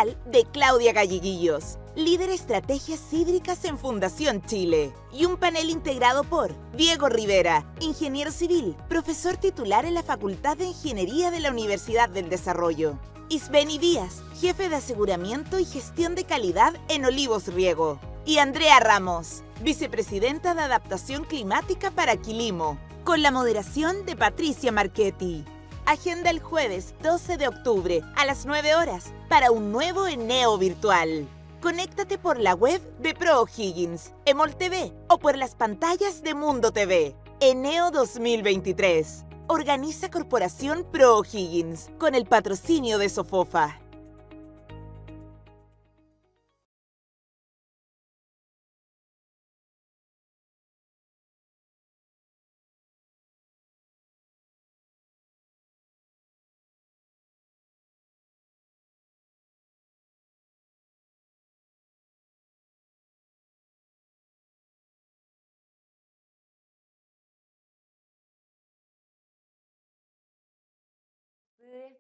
virtual de Claudia Galleguillos, líder estrategias hídricas en Fundación Chile, y un panel integrado por Diego Rivera, ingeniero civil, profesor titular en la Facultad de Ingeniería de la Universidad del Desarrollo, Isbeni Díaz, jefe de aseguramiento y gestión de calidad en Olivos Riego, y Andrea Ramos, vicepresidenta de adaptación climática para Quilimo, con la moderación de Patricia Marchetti. Agenda el jueves 12 de octubre a las 9 horas para un nuevo Eneo virtual. Conéctate por la web de ProO'Higgins, Emol TV o por las pantallas de Mundo TV. Eneo 2023. Organiza Corporación ProO'Higgins con el patrocinio de Sofofa.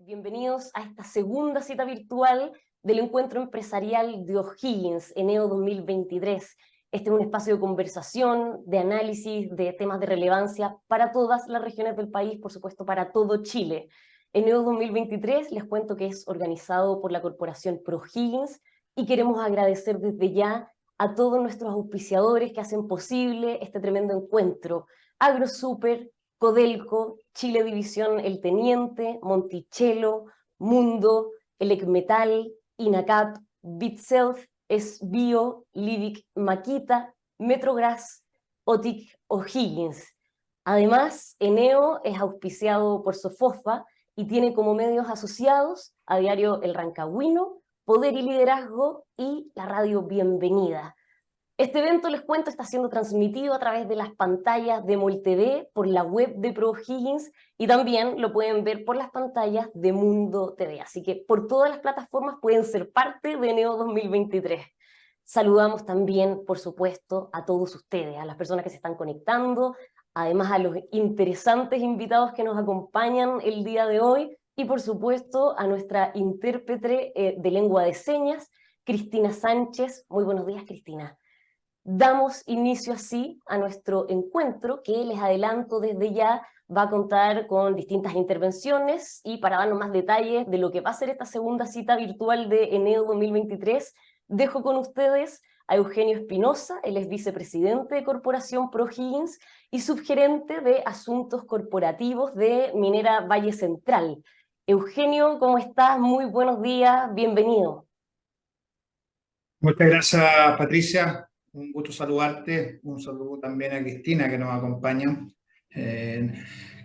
Bienvenidos a esta segunda cita virtual del Encuentro Empresarial de O'Higgins, Eneo 2023. Este es un espacio de conversación, de análisis de temas de relevancia para todas las regiones del país, por supuesto para todo Chile. Eneo 2023 les cuento que es organizado por la Corporación ProO'Higgins y queremos agradecer desde ya a todos nuestros auspiciadores que hacen posible este tremendo encuentro. AgroSuper, Codelco, Chile División El Teniente, Monticello, Mundo, Elecmetal, INACAP, BitSelf, Esbio, Lidic Maquita, Metrogras, Otic O'Higgins. Además, Eneo es auspiciado por Sofofa y tiene como medios asociados a Diario El Rancagüino, Poder y Liderazgo y la radio Bienvenida. Este evento, les cuento, está siendo transmitido a través de las pantallas de Emol TV, por la web de ProO'Higgins, y también lo pueden ver por las pantallas de Mundo TV. Así que por todas las plataformas pueden ser parte de Eneo 2023. Saludamos también, por supuesto, a todos ustedes, a las personas que se están conectando, además a los interesantes invitados que nos acompañan el día de hoy, y por supuesto a nuestra intérprete de lengua de señas, Cristina Sánchez. Muy buenos días, Cristina. Damos inicio así a nuestro encuentro, que les adelanto desde ya va a contar con distintas intervenciones, y para darnos más detalles de lo que va a ser esta segunda cita virtual de Eneo 2023, dejo con ustedes a Eugenio Espinosa. Él es vicepresidente de Corporación ProO'Higgins y subgerente de Asuntos Corporativos de Minera Valle Central. Eugenio, ¿cómo estás? Muy buenos días, bienvenido. Muchas gracias, Patricia. Un gusto saludarte. Un saludo también a Cristina, que nos acompaña.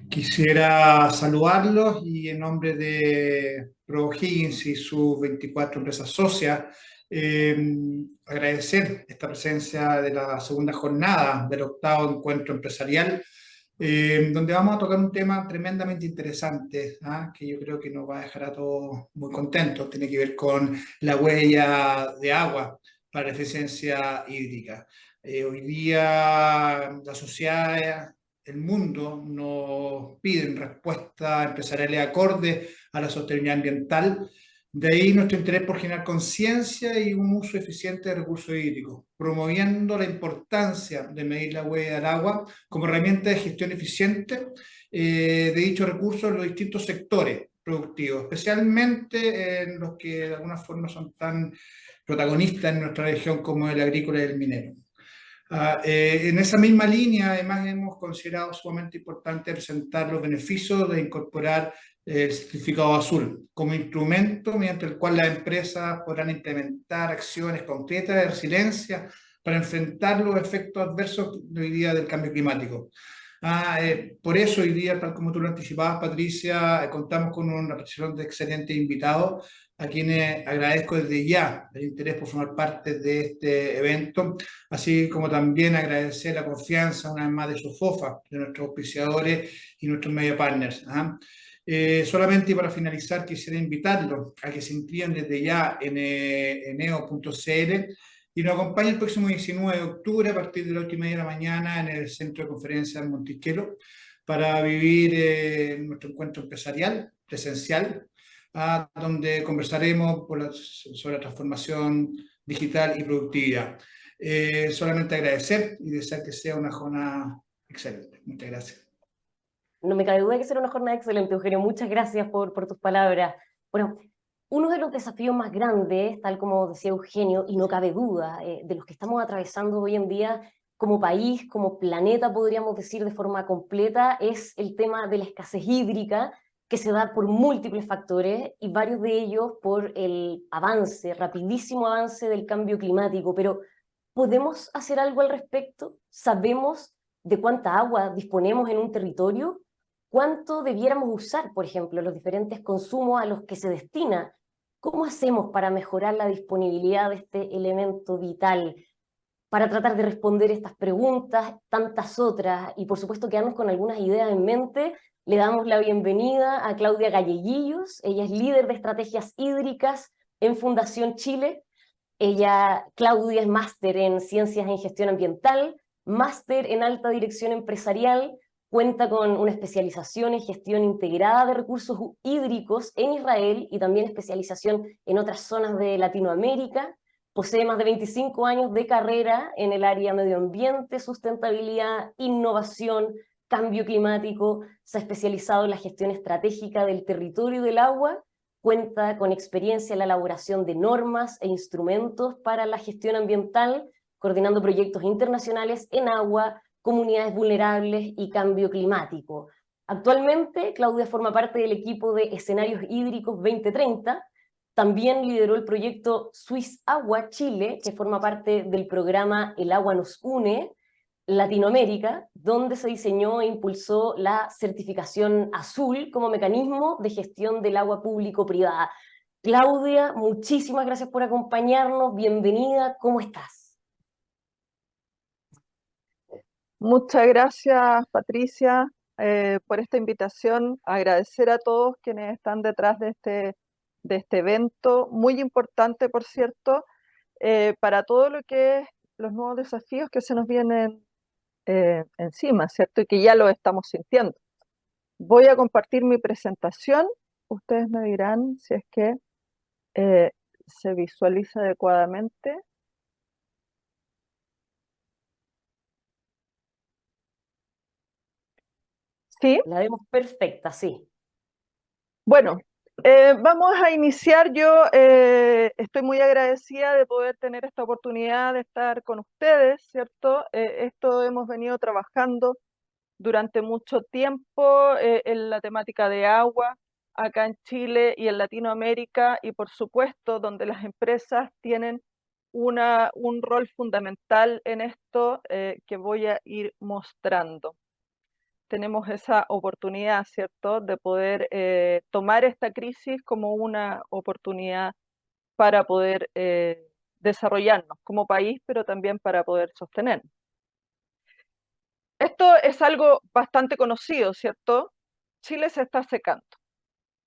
Quisiera saludarlos y en nombre de ProO'Higgins y sus 24 empresas socias, agradecer esta presencia de la segunda jornada del octavo encuentro empresarial, donde vamos a tocar un tema tremendamente interesante, que yo creo que nos va a dejar a todos muy contentos. Tiene que ver con la huella de agua para la eficiencia hídrica. Hoy día la sociedad, el mundo nos piden respuestas empresariales acordes a la sostenibilidad ambiental. De ahí nuestro interés por generar conciencia y un uso eficiente de recursos hídricos, promoviendo la importancia de medir la huella del agua como herramienta de gestión eficiente de dichos recursos en los distintos sectores productivos, especialmente en los que de alguna forma son tan protagonistas en nuestra región como el agrícola y el minero. En esa misma línea, además, hemos considerado sumamente importante presentar los beneficios de incorporar el certificado azul como instrumento mediante el cual las empresas podrán implementar acciones concretas de resiliencia para enfrentar los efectos adversos de hoy día del cambio climático. Por eso hoy día, tal como tú lo anticipabas, Patricia, contamos con una participación de excelentes invitados, a quienes agradezco desde ya el interés por formar parte de este evento, así como también agradecer la confianza una vez más de Sofofa, de nuestros auspiciadores y nuestros media partners. Solamente para finalizar, quisiera invitarlos a que se inscriban desde ya en eneo.cl y nos acompañen el próximo 19 de octubre a partir de las 8:30 de la mañana en el Centro de Conferencias de Monticello para vivir nuestro encuentro empresarial presencial, donde conversaremos sobre la transformación digital y productividad. Solamente agradecer y desear que sea una jornada excelente. Muchas gracias. No me cabe duda que será una jornada excelente, Eugenio. Muchas gracias por tus palabras. Bueno, uno de los desafíos más grandes, tal como decía Eugenio, y no cabe duda, de los que estamos atravesando hoy en día como país, como planeta, podríamos decir de forma completa, es el tema de la escasez hídrica, que se da por múltiples factores y varios de ellos por el avance, rapidísimo avance del cambio climático. Pero ¿podemos hacer algo al respecto? ¿Sabemos de cuánta agua disponemos en un territorio? ¿Cuánto debiéramos usar, por ejemplo, los diferentes consumos a los que se destina? ¿Cómo hacemos para mejorar la disponibilidad de este elemento vital? Para tratar de responder estas preguntas, tantas otras, y por supuesto quedarnos con algunas ideas en mente, le damos la bienvenida a Claudia Galleguillos. Ella es líder de estrategias hídricas en Fundación Chile. Claudia, es máster en Ciencias en Gestión Ambiental, máster en Alta Dirección Empresarial, cuenta con una especialización en Gestión Integrada de Recursos Hídricos en Israel y también especialización en otras zonas de Latinoamérica. Posee más de 25 años de carrera en el área medio ambiente, sustentabilidad, innovación, cambio climático. Se ha especializado en la gestión estratégica del territorio y del agua. Cuenta con experiencia en la elaboración de normas e instrumentos para la gestión ambiental, coordinando proyectos internacionales en agua, comunidades vulnerables y cambio climático. Actualmente, Claudia forma parte del equipo de Escenarios Hídricos 2030. También lideró el proyecto Swiss Agua Chile, que forma parte del programa El Agua Nos Une, Latinoamérica, donde se diseñó e impulsó la certificación azul como mecanismo de gestión del agua público-privada. Claudia, muchísimas gracias por acompañarnos, bienvenida, ¿cómo estás? Muchas gracias, Patricia, por esta invitación. Agradecer a todos quienes están detrás de este evento, muy importante, por cierto, para todo lo que es los nuevos desafíos que se nos vienen encima, ¿cierto? Y que ya lo estamos sintiendo. Voy a compartir mi presentación. Ustedes me dirán si es que se visualiza adecuadamente. ¿Sí? La vemos perfecta, sí. Bueno, vamos a iniciar. Yo estoy muy agradecida de poder tener esta oportunidad de estar con ustedes, ¿cierto? Esto hemos venido trabajando durante mucho tiempo en la temática de agua, acá en Chile y en Latinoamérica, y por supuesto donde las empresas tienen un rol fundamental en esto que voy a ir mostrando. Tenemos esa oportunidad, ¿cierto?, de poder tomar esta crisis como una oportunidad para poder desarrollarnos como país, pero también para poder sostenernos. Esto es algo bastante conocido, ¿cierto? Chile se está secando.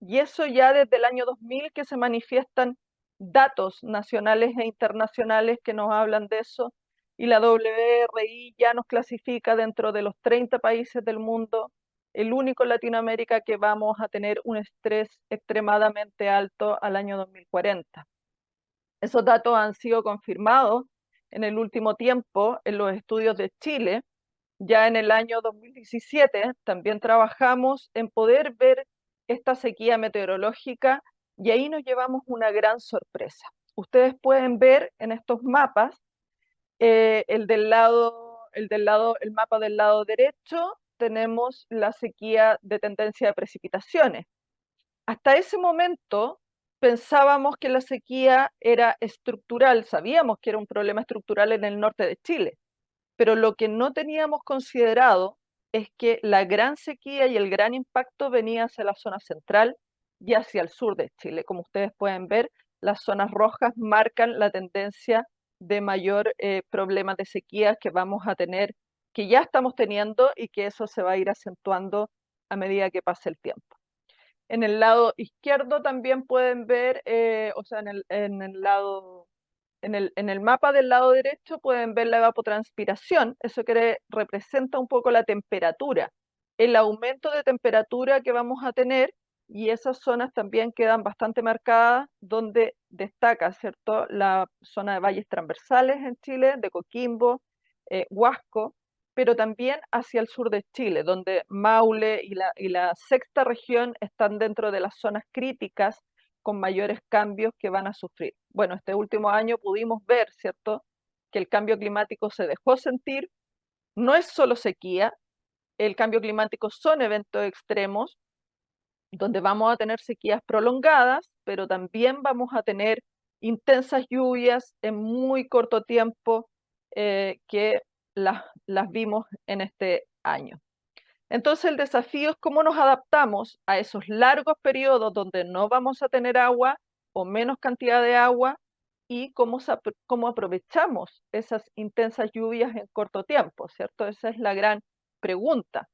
Y eso ya desde el año 2000 que se manifiestan datos nacionales e internacionales que nos hablan de eso. Y la WRI ya nos clasifica dentro de los 30 países del mundo, el único en Latinoamérica que vamos a tener un estrés extremadamente alto al año 2040. Esos datos han sido confirmados en el último tiempo en los estudios de Chile. Ya en el año 2017 también trabajamos en poder ver esta sequía meteorológica y ahí nos llevamos una gran sorpresa. Ustedes pueden ver en estos mapas el mapa del lado derecho, tenemos la sequía de tendencia de precipitaciones. Hasta ese momento pensábamos que la sequía era estructural, sabíamos que era un problema estructural en el norte de Chile, pero lo que no teníamos considerado es que la gran sequía y el gran impacto venía hacia la zona central y hacia el sur de Chile. Como ustedes pueden ver, las zonas rojas marcan la tendencia de mayor problemas de sequía que vamos a tener, que ya estamos teniendo y que eso se va a ir acentuando a medida que pase el tiempo. En el lado izquierdo también pueden ver, o sea, en el mapa del lado derecho pueden ver la evapotranspiración. Eso representa un poco la temperatura, el aumento de temperatura que vamos a tener y esas zonas también quedan bastante marcadas, donde destaca, ¿cierto?, la zona de valles transversales en Chile, de Coquimbo, Huasco, pero también hacia el sur de Chile, donde Maule y la sexta región están dentro de las zonas críticas con mayores cambios que van a sufrir. Bueno, este último año pudimos ver, ¿cierto?, que el cambio climático se dejó sentir. No es solo sequía, el cambio climático son eventos extremos, donde vamos a tener sequías prolongadas, pero también vamos a tener intensas lluvias en muy corto tiempo, que las vimos en este año. Entonces el desafío es cómo nos adaptamos a esos largos periodos donde no vamos a tener agua o menos cantidad de agua, y cómo aprovechamos esas intensas lluvias en corto tiempo, ¿cierto? Esa es la gran pregunta.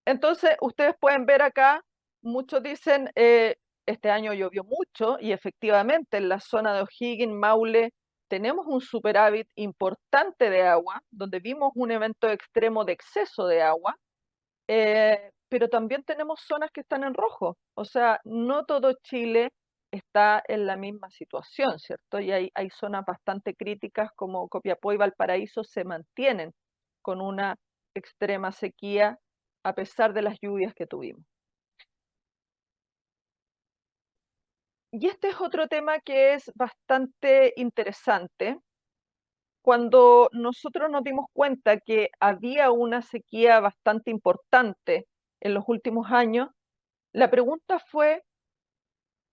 Entonces, ustedes pueden ver acá, muchos dicen, este año llovió mucho, y efectivamente en la zona de O'Higgins, Maule, tenemos un superávit importante de agua, donde vimos un evento extremo de exceso de agua, pero también tenemos zonas que están en rojo. O sea, no todo Chile está en la misma situación, ¿cierto? Y hay zonas bastante críticas como Copiapó y Valparaíso se mantienen con una extrema sequía a pesar de las lluvias que tuvimos. Y este es otro tema que es bastante interesante. Cuando nosotros nos dimos cuenta que había una sequía bastante importante en los últimos años, la pregunta fue,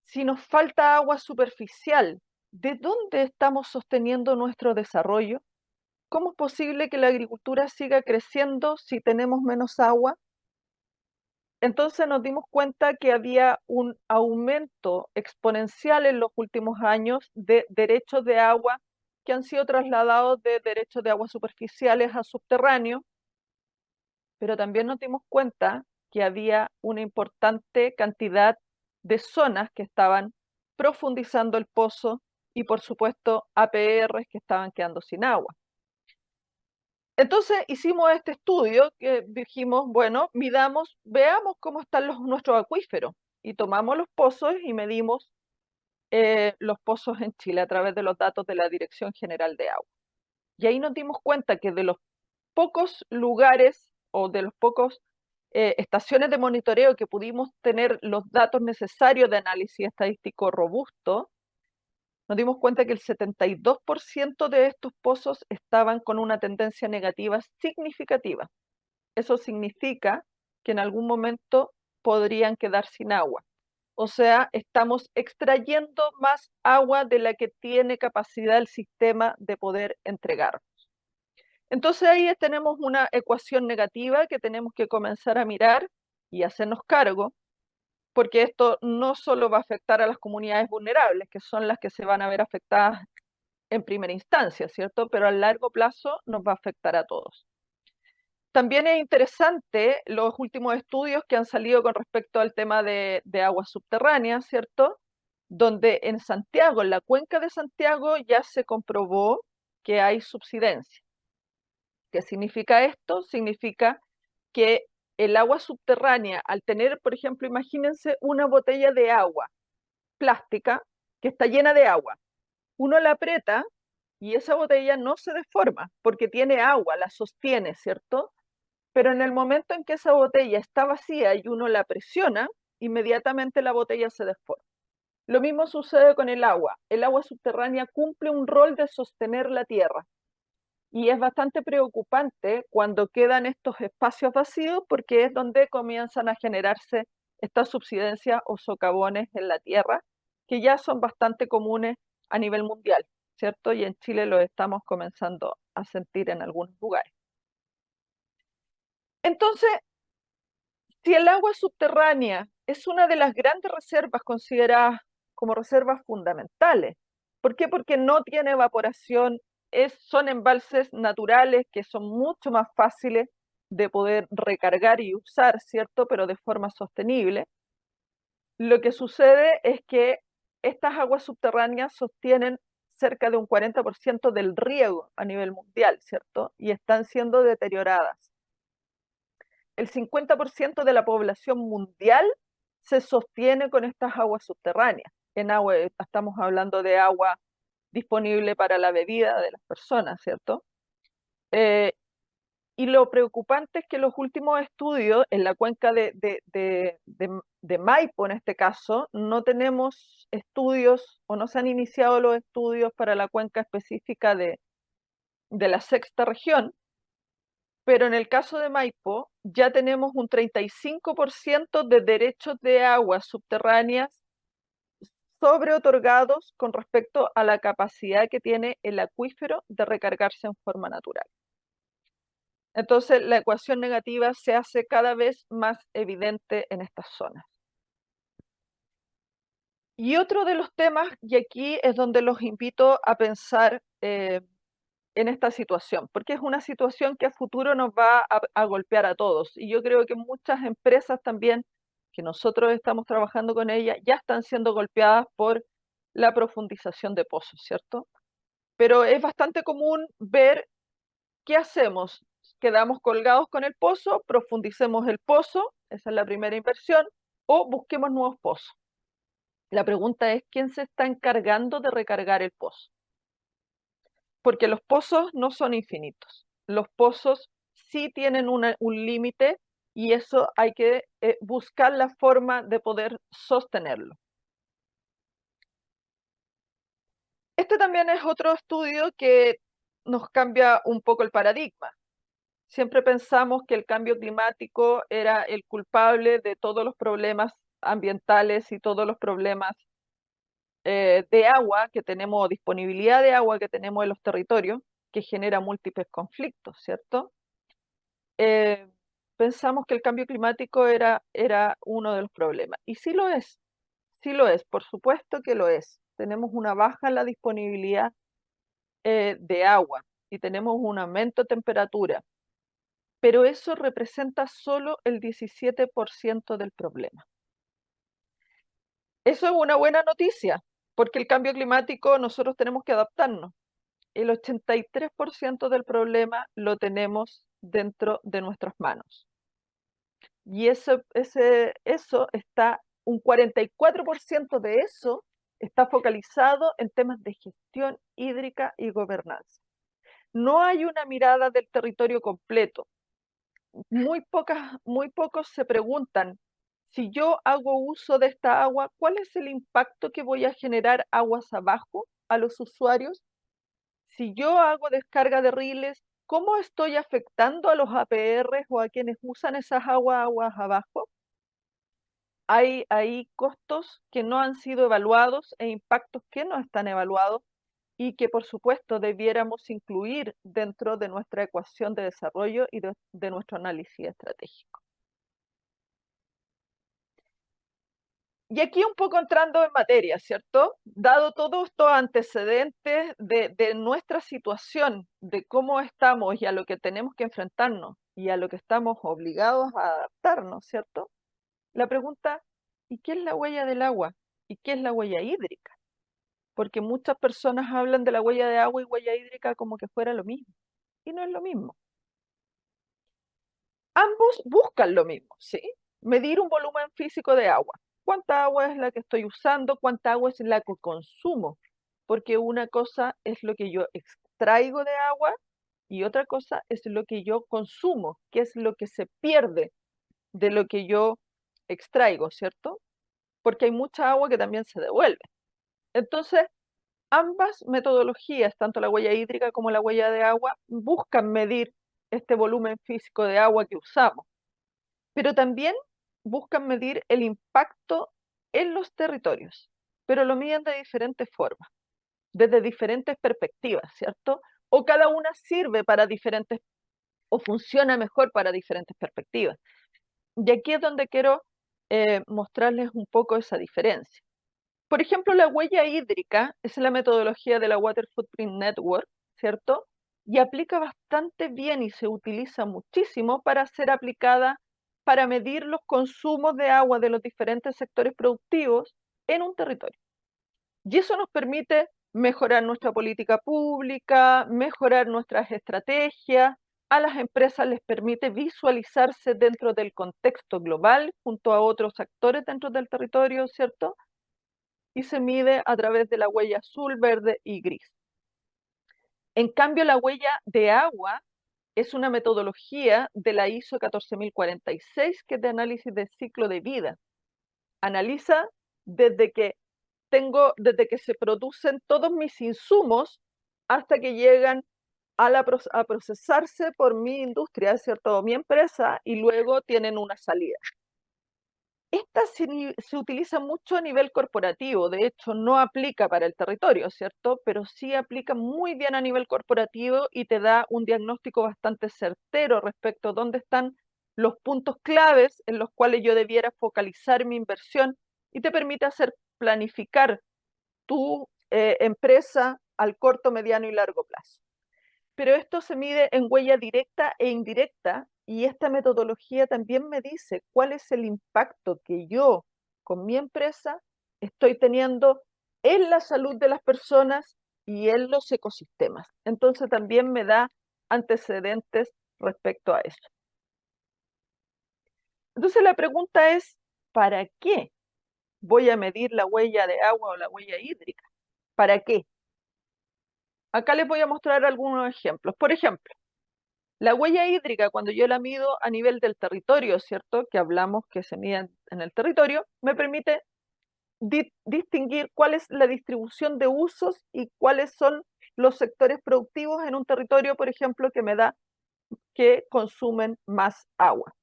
si nos falta agua superficial, ¿de dónde estamos sosteniendo nuestro desarrollo? ¿Cómo es posible que la agricultura siga creciendo si tenemos menos agua? Entonces nos dimos cuenta que había un aumento exponencial en los últimos años de derechos de agua que han sido trasladados de derechos de agua superficiales a subterráneos, pero también nos dimos cuenta que había una importante cantidad de zonas que estaban profundizando el pozo, y por supuesto APRs que estaban quedando sin agua. Entonces hicimos este estudio que dijimos, bueno, veamos cómo están nuestros acuíferos, y tomamos los pozos y medimos los pozos en Chile a través de los datos de la Dirección General de Agua. Y ahí nos dimos cuenta que de los pocos lugares o de los pocos estaciones de monitoreo que pudimos tener los datos necesarios de análisis estadístico robusto, nos dimos cuenta que el 72% de estos pozos estaban con una tendencia negativa significativa. Eso significa que en algún momento podrían quedar sin agua. O sea, estamos extrayendo más agua de la que tiene capacidad el sistema de poder entregar. Entonces ahí tenemos una ecuación negativa que tenemos que comenzar a mirar y hacernos cargo, porque esto no solo va a afectar a las comunidades vulnerables, que son las que se van a ver afectadas en primera instancia, ¿cierto? Pero a largo plazo nos va a afectar a todos. También es interesante los últimos estudios que han salido con respecto al tema de aguas subterráneas, ¿cierto? Donde en Santiago, en la cuenca de Santiago, ya se comprobó que hay subsidencia. ¿Qué significa esto? Significa que el agua subterránea, al tener, por ejemplo, imagínense una botella de agua plástica que está llena de agua. Uno la aprieta y esa botella no se deforma porque tiene agua, la sostiene, ¿cierto? Pero en el momento en que esa botella está vacía y uno la presiona, inmediatamente la botella se deforma. Lo mismo sucede con el agua. El agua subterránea cumple un rol de sostener la tierra. Y es bastante preocupante cuando quedan estos espacios vacíos, porque es donde comienzan a generarse estas subsidencias o socavones en la tierra, que ya son bastante comunes a nivel mundial, ¿cierto? Y en Chile lo estamos comenzando a sentir en algunos lugares. Entonces, si el agua subterránea es una de las grandes reservas consideradas como reservas fundamentales, ¿por qué? Porque no tiene evaporación, son embalses naturales que son mucho más fáciles de poder recargar y usar, ¿cierto? Pero de forma sostenible. Lo que sucede es que estas aguas subterráneas sostienen cerca de un 40% del riego a nivel mundial, ¿cierto? Y están siendo deterioradas. El 50% de la población mundial se sostiene con estas aguas subterráneas. Estamos hablando de agua disponible para la bebida de las personas, ¿cierto? Y lo preocupante es que los últimos estudios en la cuenca de Maipo, en este caso, no tenemos estudios o no se han iniciado los estudios para la cuenca específica de la sexta región, pero en el caso de Maipo ya tenemos un 35% de derechos de aguas subterráneas sobreotorgados con respecto a la capacidad que tiene el acuífero de recargarse en forma natural. Entonces, la ecuación negativa se hace cada vez más evidente en estas zonas. Y otro de los temas, y aquí es donde los invito a pensar en esta situación, porque es una situación que a futuro nos va a golpear a todos. Y yo creo que muchas empresas también, que nosotros estamos trabajando con ellas, ya están siendo golpeadas por la profundización de pozos, ¿cierto? Pero es bastante común ver qué hacemos. Quedamos colgados con el pozo, profundicemos el pozo, esa es la primera inversión, o busquemos nuevos pozos. La pregunta es, ¿quién se está encargando de recargar el pozo? Porque los pozos no son infinitos. Los pozos sí tienen un límite y eso hay que buscar la forma de poder sostenerlo. Este también es otro estudio que nos cambia un poco el paradigma. Siempre pensamos que el cambio climático era el culpable de todos los problemas ambientales y todos los problemas de agua que tenemos, disponibilidad de agua que tenemos en los territorios, que genera múltiples conflictos, ¿cierto? Pensamos que el cambio climático era uno de los problemas. Y sí lo es, por supuesto que lo es. Tenemos una baja en la disponibilidad de agua y tenemos un aumento de temperatura, pero eso representa solo el 17% del problema. Eso es una buena noticia, porque el cambio climático nosotros tenemos que adaptarnos. El 83% del problema lo tenemos dentro de nuestras manos. Y eso está, un 44% de eso está focalizado en temas de gestión hídrica y gobernanza. No hay una mirada del territorio completo. Muy pocos se preguntan, si yo hago uso de esta agua, ¿cuál es el impacto que voy a generar aguas abajo a los usuarios? Si yo hago descarga de riles, ¿cómo estoy afectando a los APRs o a quienes usan esas aguas abajo? Hay costos que no han sido evaluados e impactos que no están evaluados y que por supuesto debiéramos incluir dentro de nuestra ecuación de desarrollo y de nuestro análisis estratégico. Y aquí un poco entrando en materia, ¿cierto? Dado todos estos antecedentes de nuestra situación, de cómo estamos y a lo que tenemos que enfrentarnos y a lo que estamos obligados a adaptarnos, ¿cierto? La pregunta, ¿y qué es la huella del agua? ¿Y qué es la huella hídrica? Porque muchas personas hablan de la huella de agua y huella hídrica como que fuera lo mismo, y no es lo mismo. Ambos buscan lo mismo, ¿sí? Medir un volumen físico de agua. ¿Cuánta agua es la que estoy usando? ¿Cuánta agua es la que consumo? Porque una cosa es lo que yo extraigo de agua y otra cosa es lo que yo consumo, que es lo que se pierde de lo que yo extraigo, ¿cierto? Porque hay mucha agua que también se devuelve. Entonces, ambas metodologías, tanto la huella hídrica como la huella de agua, buscan medir este volumen físico de agua que usamos, pero también buscan medir el impacto en los territorios, pero lo miden de diferentes formas, desde diferentes perspectivas, ¿cierto? O cada una sirve para diferentes, o funciona mejor para diferentes perspectivas. Y aquí es donde quiero mostrarles un poco esa diferencia. Por ejemplo, la huella hídrica es la metodología de la Water Footprint Network, ¿cierto? Y aplica bastante bien y se utiliza muchísimo para ser aplicada para medir los consumos de agua de los diferentes sectores productivos en un territorio. Y eso nos permite mejorar nuestra política pública, mejorar nuestras estrategias, a las empresas les permite visualizarse dentro del contexto global junto a otros actores dentro del territorio, ¿cierto? Y se mide a través de la huella azul, verde y gris. En cambio, la huella de agua es una metodología de la ISO 14046, que es de análisis de ciclo de vida. Analiza desde que se producen todos mis insumos hasta que llegan a procesarse por mi industria, ¿cierto? O mi empresa, y luego tienen una salida. Esta se utiliza mucho a nivel corporativo, de hecho no aplica para el territorio, ¿cierto? Pero sí aplica muy bien a nivel corporativo y te da un diagnóstico bastante certero respecto a dónde están los puntos claves en los cuales yo debiera focalizar mi inversión, y te permite planificar tu empresa al corto, mediano y largo plazo. Pero esto se mide en huella directa e indirecta, y esta metodología también me dice cuál es el impacto que yo, con mi empresa, estoy teniendo en la salud de las personas y en los ecosistemas. Entonces también me da antecedentes respecto a eso. Entonces la pregunta es, ¿para qué voy a medir la huella de agua o la huella hídrica? ¿Para qué? Acá les voy a mostrar algunos ejemplos. Por ejemplo, la huella hídrica, cuando yo la mido a nivel del territorio, ¿cierto? Que hablamos que se mide en el territorio, me permite distinguir cuál es la distribución de usos y cuáles son los sectores productivos en un territorio, por ejemplo, que consumen más agua.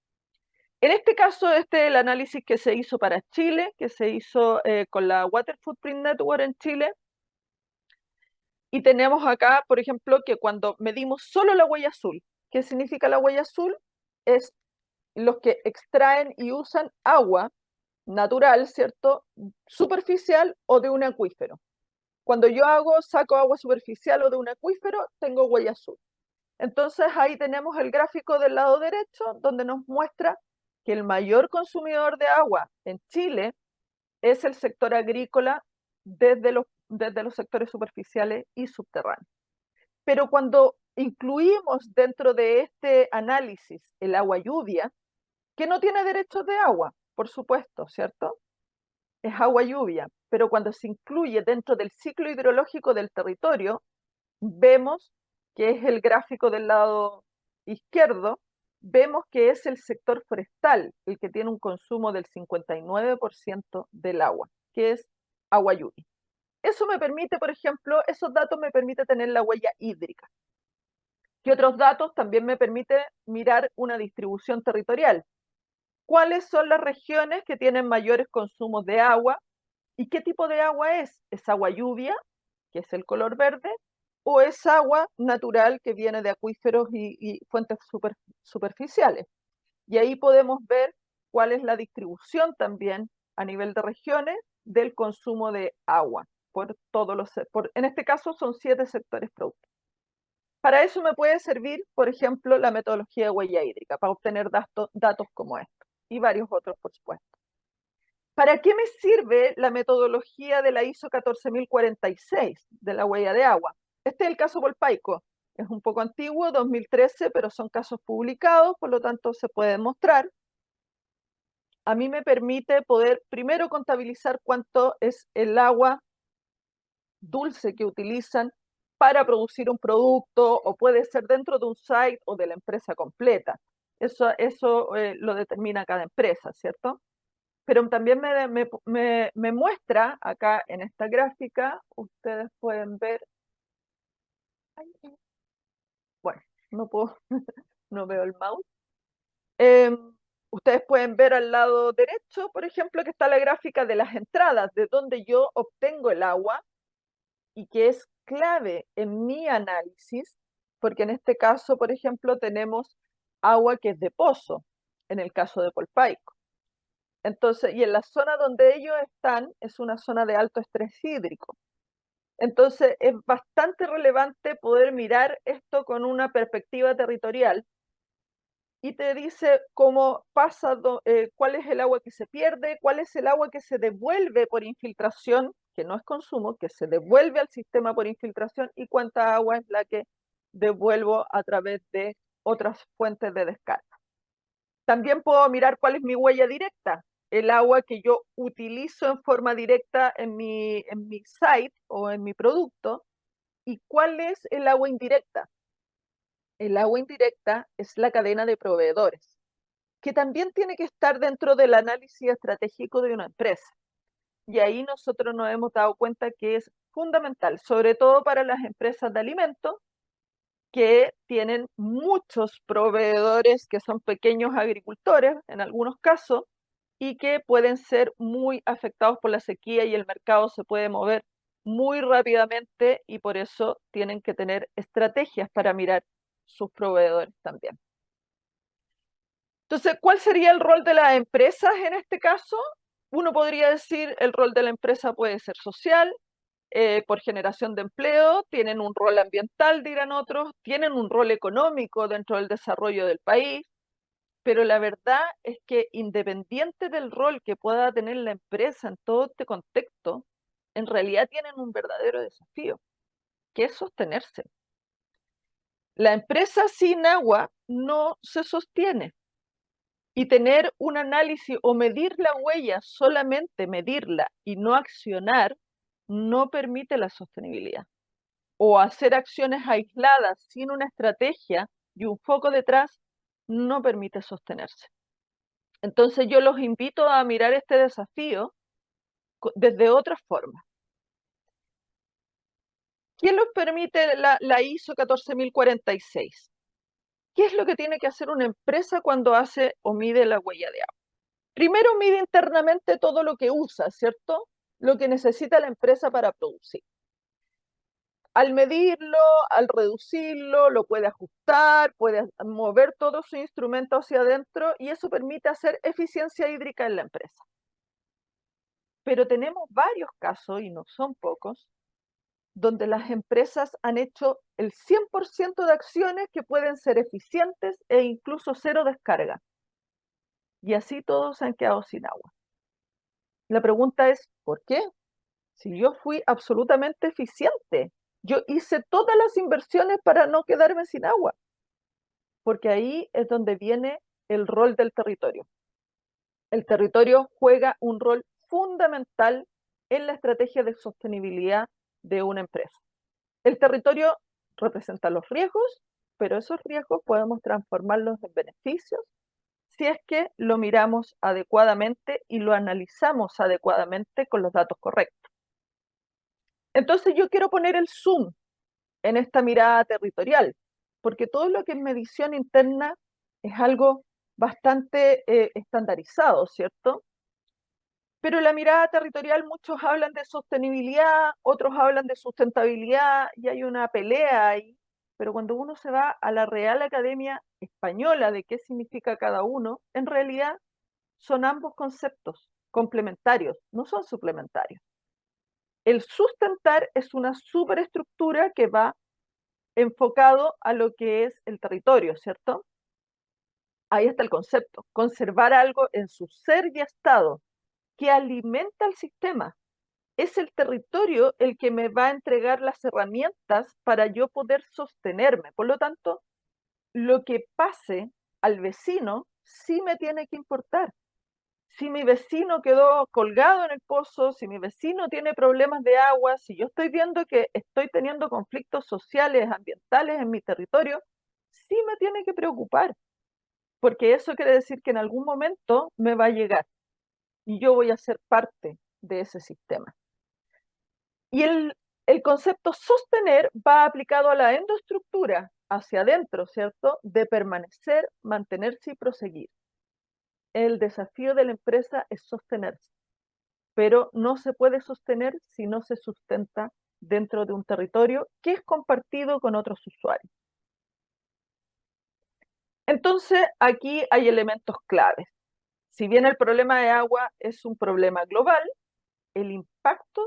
En este caso, este es el análisis que se hizo para Chile, que se hizo con la Water Footprint Network en Chile. Y tenemos acá, por ejemplo, que cuando medimos solo la huella azul, ¿qué significa la huella azul? Es los que extraen y usan agua natural, ¿cierto? Superficial o de un acuífero. Cuando yo saco agua superficial o de un acuífero, tengo huella azul. Entonces ahí tenemos el gráfico del lado derecho, donde nos muestra que el mayor consumidor de agua en Chile es el sector agrícola, desde los sectores superficiales y subterráneos. Pero cuando incluimos dentro de este análisis el agua lluvia, que no tiene derechos de agua, por supuesto, ¿cierto? Es agua lluvia, pero cuando se incluye dentro del ciclo hidrológico del territorio, vemos que es el gráfico del lado izquierdo, vemos que es el sector forestal el que tiene un consumo del 59% del agua, que es agua lluvia. Eso me permite, por ejemplo, esos datos me permiten tener la huella hídrica. ¿Qué otros datos? También me permite mirar una distribución territorial. ¿Cuáles son las regiones que tienen mayores consumos de agua? ¿Y qué tipo de agua es? ¿Es agua lluvia, que es el color verde? ¿O es agua natural que viene de acuíferos y fuentes superficiales? Y ahí podemos ver cuál es la distribución también a nivel de regiones del consumo de agua en este caso son 7 sectores productivos. Para eso me puede servir, por ejemplo, la metodología de huella hídrica, para obtener datos como estos, y varios otros, por supuesto. ¿Para qué me sirve la metodología de la ISO 14046 de la huella de agua? Este es el caso Volpaico. Es un poco antiguo, 2013, pero son casos publicados, por lo tanto se puede mostrar. A mí me permite poder primero contabilizar cuánto es el agua dulce que utilizan para producir un producto, o puede ser dentro de un site o de la empresa completa. Eso lo determina cada empresa, ¿cierto? Pero también me muestra acá en esta gráfica, ustedes pueden ver, bueno, no puedo, no veo el mouse. Ustedes pueden ver al lado derecho, por ejemplo, que está la gráfica de las entradas, de donde yo obtengo el agua, y que es clave en mi análisis, porque en este caso, por ejemplo, tenemos agua que es de pozo, en el caso de Polpaico. Entonces, y en la zona donde ellos están es una zona de alto estrés hídrico. Entonces, es bastante relevante poder mirar esto con una perspectiva territorial, y te dice cómo pasa, cuál es el agua que se pierde, cuál es el agua que se devuelve por infiltración, que no es consumo, que se devuelve al sistema por infiltración, y cuánta agua es la que devuelvo a través de otras fuentes de descarga. También puedo mirar cuál es mi huella directa, el agua que yo utilizo en forma directa en mi site o en mi producto, y cuál es el agua indirecta. El agua indirecta es la cadena de proveedores, que también tiene que estar dentro del análisis estratégico de una empresa. Y ahí nosotros nos hemos dado cuenta que es fundamental, sobre todo para las empresas de alimentos, que tienen muchos proveedores que son pequeños agricultores en algunos casos y que pueden ser muy afectados por la sequía y el mercado se puede mover muy rápidamente y por eso tienen que tener estrategias para mirar sus proveedores también. Entonces, ¿cuál sería el rol de las empresas en este caso? Uno podría decir el rol de la empresa puede ser social, por generación de empleo, tienen un rol ambiental, dirán otros, tienen un rol económico dentro del desarrollo del país, pero la verdad es que independiente del rol que pueda tener la empresa en todo este contexto, en realidad tienen un verdadero desafío, que es sostenerse. La empresa sin agua no se sostiene. Y tener un análisis o medir la huella, solamente medirla y no accionar, no permite la sostenibilidad. O hacer acciones aisladas sin una estrategia y un foco detrás, no permite sostenerse. Entonces yo los invito a mirar este desafío desde otra forma. ¿Qué nos permite la ISO 14046? ¿Qué es lo que tiene que hacer una empresa cuando hace o mide la huella de agua? Primero mide internamente todo lo que usa, ¿cierto? Lo que necesita la empresa para producir. Al medirlo, al reducirlo, lo puede ajustar, puede mover todo su instrumento hacia adentro y eso permite hacer eficiencia hídrica en la empresa. Pero tenemos varios casos, y no son pocos, donde las empresas han hecho el 100% de acciones que pueden ser eficientes e incluso cero descarga. Y así todos se han quedado sin agua. La pregunta es, ¿por qué? Si yo fui absolutamente eficiente, yo hice todas las inversiones para no quedarme sin agua, porque ahí es donde viene el rol del territorio. El territorio juega un rol fundamental en la estrategia de sostenibilidad de una empresa. El territorio representa los riesgos, pero esos riesgos podemos transformarlos en beneficios si es que lo miramos adecuadamente y lo analizamos adecuadamente con los datos correctos. Entonces yo quiero poner el zoom en esta mirada territorial, porque todo lo que es medición interna es algo bastante estandarizado, ¿cierto? Pero la mirada territorial, muchos hablan de sostenibilidad, otros hablan de sustentabilidad, y hay una pelea ahí, pero cuando uno se va a la Real Academia Española de qué significa cada uno, en realidad son ambos conceptos complementarios, no son suplementarios. El sustentar es una superestructura que va enfocado a lo que es el territorio, ¿cierto? Ahí está el concepto, conservar algo en su ser y estado que alimenta al sistema. Es el territorio el que me va a entregar las herramientas para yo poder sostenerme. Por lo tanto, lo que pase al vecino sí me tiene que importar. Si mi vecino quedó colgado en el pozo, si mi vecino tiene problemas de agua, si yo estoy viendo que estoy teniendo conflictos sociales, ambientales en mi territorio, sí me tiene que preocupar, porque eso quiere decir que en algún momento me va a llegar y yo voy a ser parte de ese sistema. Y el concepto sostener va aplicado a la endoestructura, hacia adentro, ¿cierto? De permanecer, mantenerse y proseguir. El desafío de la empresa es sostenerse, pero no se puede sostener si no se sustenta dentro de un territorio que es compartido con otros usuarios. Entonces, aquí hay elementos claves. Si bien el problema de agua es un problema global, el impacto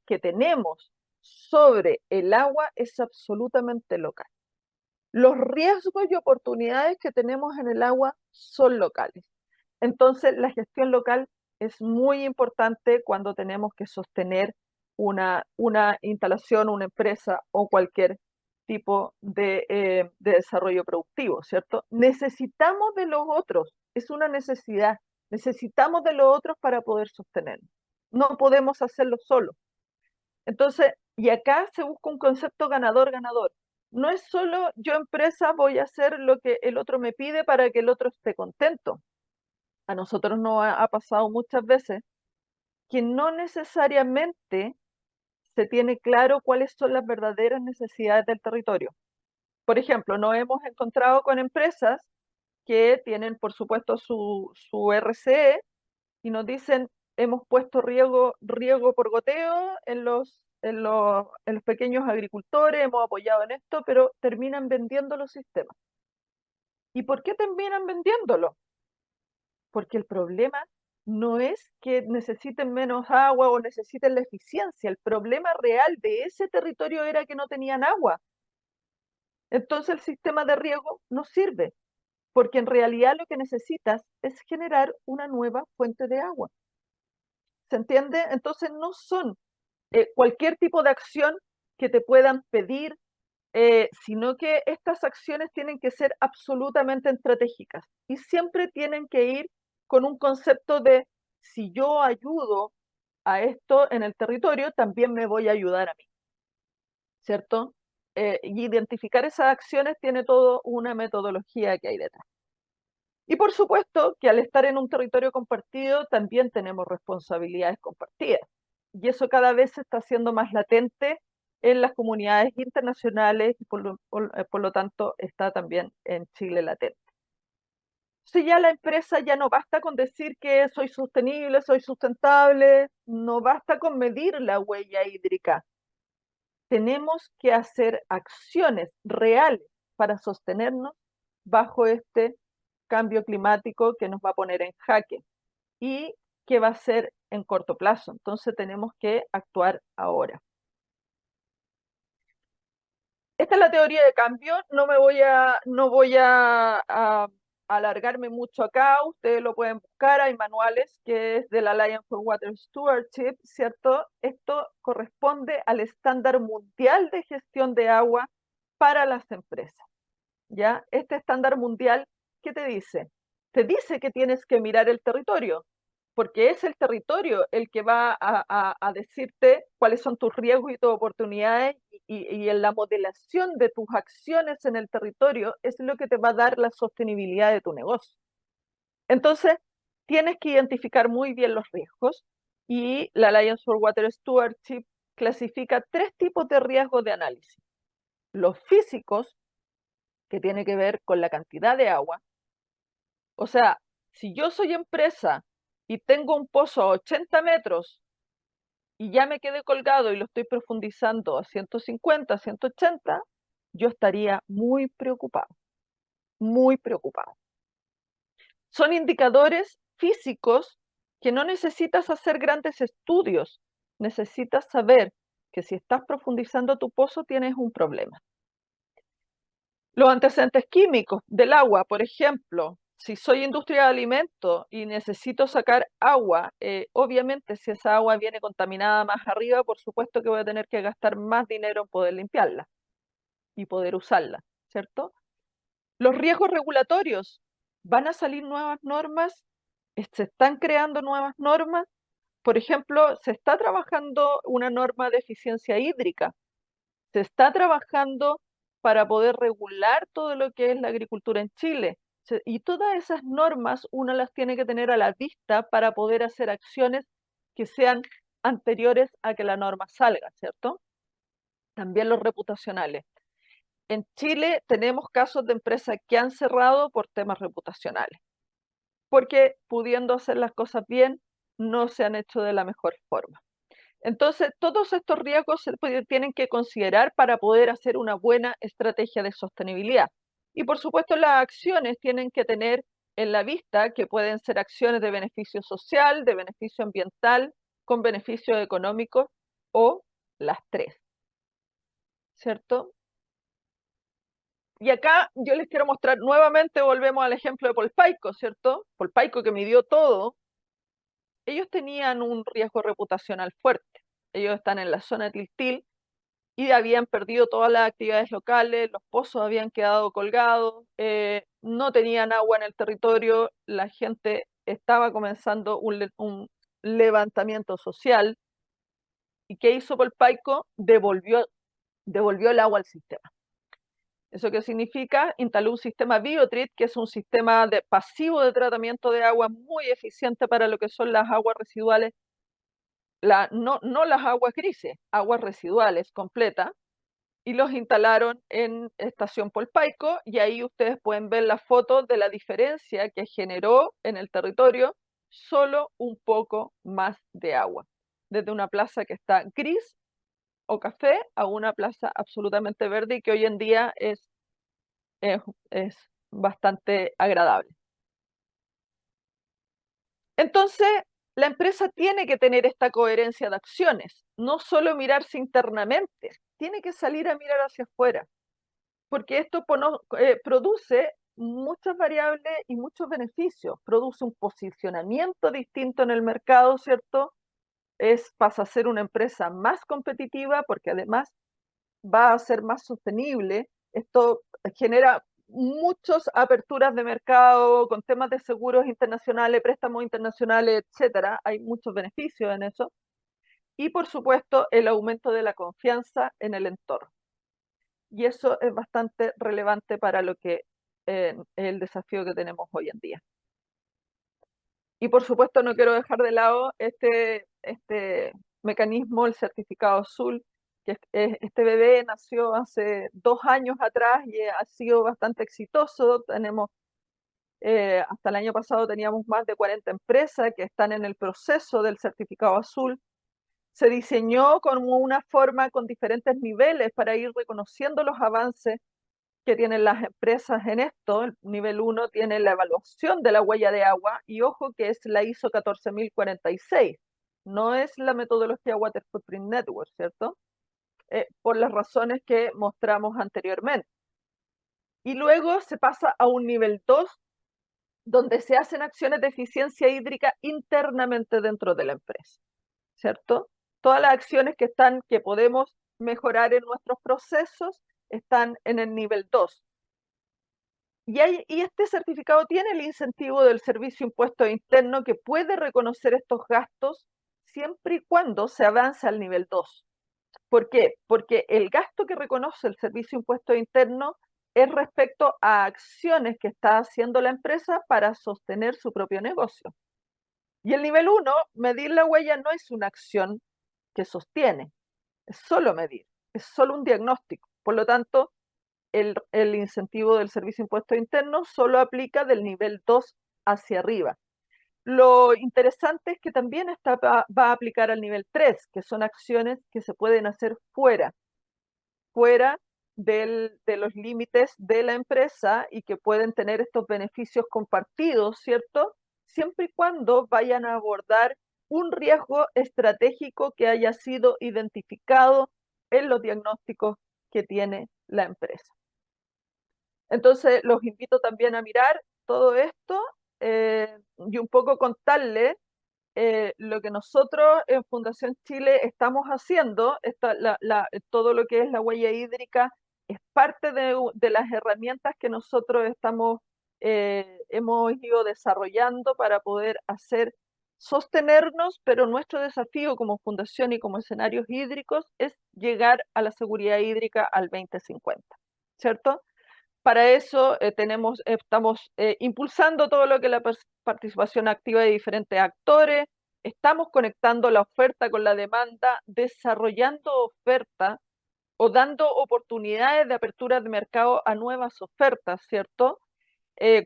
que tenemos sobre el agua es absolutamente local. Los riesgos y oportunidades que tenemos en el agua son locales. Entonces, la gestión local es muy importante cuando tenemos que sostener una instalación, una empresa o cualquier tipo de desarrollo productivo, ¿cierto? Necesitamos de los otros, es una necesidad, necesitamos de los otros para poder sostenernos. No podemos hacerlo solos. Entonces, y acá se busca un concepto ganador-ganador. No es solo yo empresa voy a hacer lo que el otro me pide para que el otro esté contento. A nosotros nos ha pasado muchas veces que no necesariamente se tiene claro cuáles son las verdaderas necesidades del territorio. Por ejemplo, nos hemos encontrado con empresas que tienen, por supuesto, su RCE y nos dicen, hemos puesto riego por goteo en los pequeños agricultores, hemos apoyado en esto, pero terminan vendiendo los sistemas. ¿Y por qué terminan vendiéndolo? Porque el problema no es que necesiten menos agua o necesiten la eficiencia, el problema real de ese territorio era que no tenían agua. Entonces el sistema de riego no sirve, porque en realidad lo que necesitas es generar una nueva fuente de agua. ¿Se entiende? Entonces no son cualquier tipo de acción que te puedan pedir, sino que estas acciones tienen que ser absolutamente estratégicas y siempre tienen que ir con un concepto de si yo ayudo a esto en el territorio, también me voy a ayudar a mí, ¿cierto? Y identificar esas acciones tiene toda una metodología que hay detrás. Y por supuesto que al estar en un territorio compartido también tenemos responsabilidades compartidas. Y eso cada vez se está haciendo más latente en las comunidades internacionales y por lo tanto está también en Chile latente. Si ya la empresa ya no basta con decir que soy sostenible, soy sustentable, no basta con medir la huella hídrica. Tenemos que hacer acciones reales para sostenernos bajo este cambio climático que nos va a poner en jaque y que va a ser en corto plazo. Entonces tenemos que actuar ahora. Esta es la teoría de cambio. No voy a alargarme mucho acá. Ustedes lo pueden buscar. Hay manuales que es de la Alliance for Water Stewardship, ¿cierto? Esto corresponde al estándar mundial de gestión de agua para las empresas. ¿Ya? Este estándar mundial, ¿qué te dice? Te dice que tienes que mirar el territorio, porque es el territorio el que va a decirte cuáles son tus riesgos y tus oportunidades y en la modelación de tus acciones en el territorio es lo que te va a dar la sostenibilidad de tu negocio. Entonces, tienes que identificar muy bien los riesgos y la Alliance for Water Stewardship clasifica 3 tipos de riesgos de análisis. Los físicos, que tiene que ver con la cantidad de agua. O sea, si yo soy empresa y tengo un pozo a 80 metros y ya me quedé colgado y lo estoy profundizando a 150, 180, yo estaría muy preocupado, muy preocupado. Son indicadores físicos que no necesitas hacer grandes estudios, necesitas saber que si estás profundizando tu pozo tienes un problema. Los antecedentes químicos del agua, por ejemplo, si soy industria de alimentos y necesito sacar agua, obviamente si esa agua viene contaminada más arriba, por supuesto que voy a tener que gastar más dinero en poder limpiarla y poder usarla, ¿cierto? Los riesgos regulatorios, van a salir nuevas normas, se están creando nuevas normas, por ejemplo, se está trabajando una norma de eficiencia hídrica, se está trabajando para poder regular todo lo que es la agricultura en Chile. Y todas esas normas uno las tiene que tener a la vista para poder hacer acciones que sean anteriores a que la norma salga, ¿cierto? También los reputacionales. En Chile tenemos casos de empresas que han cerrado por temas reputacionales, porque pudiendo hacer las cosas bien, no se han hecho de la mejor forma. Entonces, todos estos riesgos se tienen que considerar para poder hacer una buena estrategia de sostenibilidad. Y por supuesto, las acciones tienen que tener en la vista que pueden ser acciones de beneficio social, de beneficio ambiental, con beneficio económico o las 3. ¿Cierto? Y acá yo les quiero mostrar nuevamente, volvemos al ejemplo de Polpaico, ¿cierto? Polpaico que midió todo. Ellos tenían un riesgo reputacional fuerte. Ellos están en la zona de Tiltil y habían perdido todas las actividades locales, los pozos habían quedado colgados, no tenían agua en el territorio, la gente estaba comenzando un levantamiento social. ¿Y qué hizo Polpaico? Devolvió el agua al sistema. ¿Eso qué significa? Instaló un sistema Biotreat, que es un sistema pasivo de tratamiento de agua muy eficiente para lo que son las aguas residuales, no las aguas grises, aguas residuales completas, y los instalaron en Estación Polpaico, y ahí ustedes pueden ver las fotos de la diferencia que generó en el territorio solo un poco más de agua, desde una plaza que está gris o café a una plaza absolutamente verde y que hoy en día es, es bastante agradable. Entonces, la empresa tiene que tener esta coherencia de acciones, no solo mirarse internamente, tiene que salir a mirar hacia afuera, porque esto produce muchas variables y muchos beneficios, produce un posicionamiento distinto en el mercado, ¿cierto? Pasa a ser una empresa más competitiva porque además va a ser más sostenible. Esto genera muchas aperturas de mercado con temas de seguros internacionales, préstamos internacionales, etcétera. Hay muchos beneficios en eso. Y por supuesto, el aumento de la confianza en el entorno. Y eso es bastante relevante para lo que el desafío que tenemos hoy en día. Y por supuesto, no quiero dejar de lado este mecanismo, el certificado azul, que este bebé nació hace 2 años atrás y ha sido bastante exitoso. Hasta el año pasado teníamos más de 40 empresas que están en el proceso del certificado azul. Se diseñó como una forma con diferentes niveles para ir reconociendo los avances que tienen las empresas en esto. El nivel 1 tiene la evaluación de la huella de agua y ojo que es la ISO 14046, no es la metodología Water Footprint Network, ¿cierto? Por las razones que mostramos anteriormente. Y luego se pasa a un nivel 2, donde se hacen acciones de eficiencia hídrica internamente dentro de la empresa, ¿cierto? Todas las acciones que podemos mejorar en nuestros procesos están en el nivel 2. Y este certificado tiene el incentivo del Servicio de Impuestos Internos que puede reconocer estos gastos siempre y cuando se avance al nivel 2. ¿Por qué? Porque el gasto que reconoce el Servicio de Impuestos Internos es respecto a acciones que está haciendo la empresa para sostener su propio negocio. Y el nivel 1, medir la huella no es una acción que sostiene, es solo medir, es solo un diagnóstico. Por lo tanto, el incentivo del Servicio de Impuestos Internos solo aplica del nivel 2 hacia arriba. Lo interesante es que también va a aplicar al nivel 3, que son acciones que se pueden hacer fuera de los límites de la empresa y que pueden tener estos beneficios compartidos, ¿cierto? Siempre y cuando vayan a abordar un riesgo estratégico que haya sido identificado en los diagnósticos que tiene la empresa. Entonces, los invito también a mirar todo esto y un poco contarles lo que nosotros en Fundación Chile estamos haciendo. Todo lo que es la huella hídrica es parte de las herramientas que nosotros hemos ido desarrollando para poder sostenernos, pero nuestro desafío como fundación y como escenarios hídricos es llegar a la seguridad hídrica al 2050, ¿cierto? Para eso estamos impulsando todo lo que es la participación activa de diferentes actores, estamos conectando la oferta con la demanda, desarrollando oferta o dando oportunidades de apertura de mercado a nuevas ofertas, ¿cierto?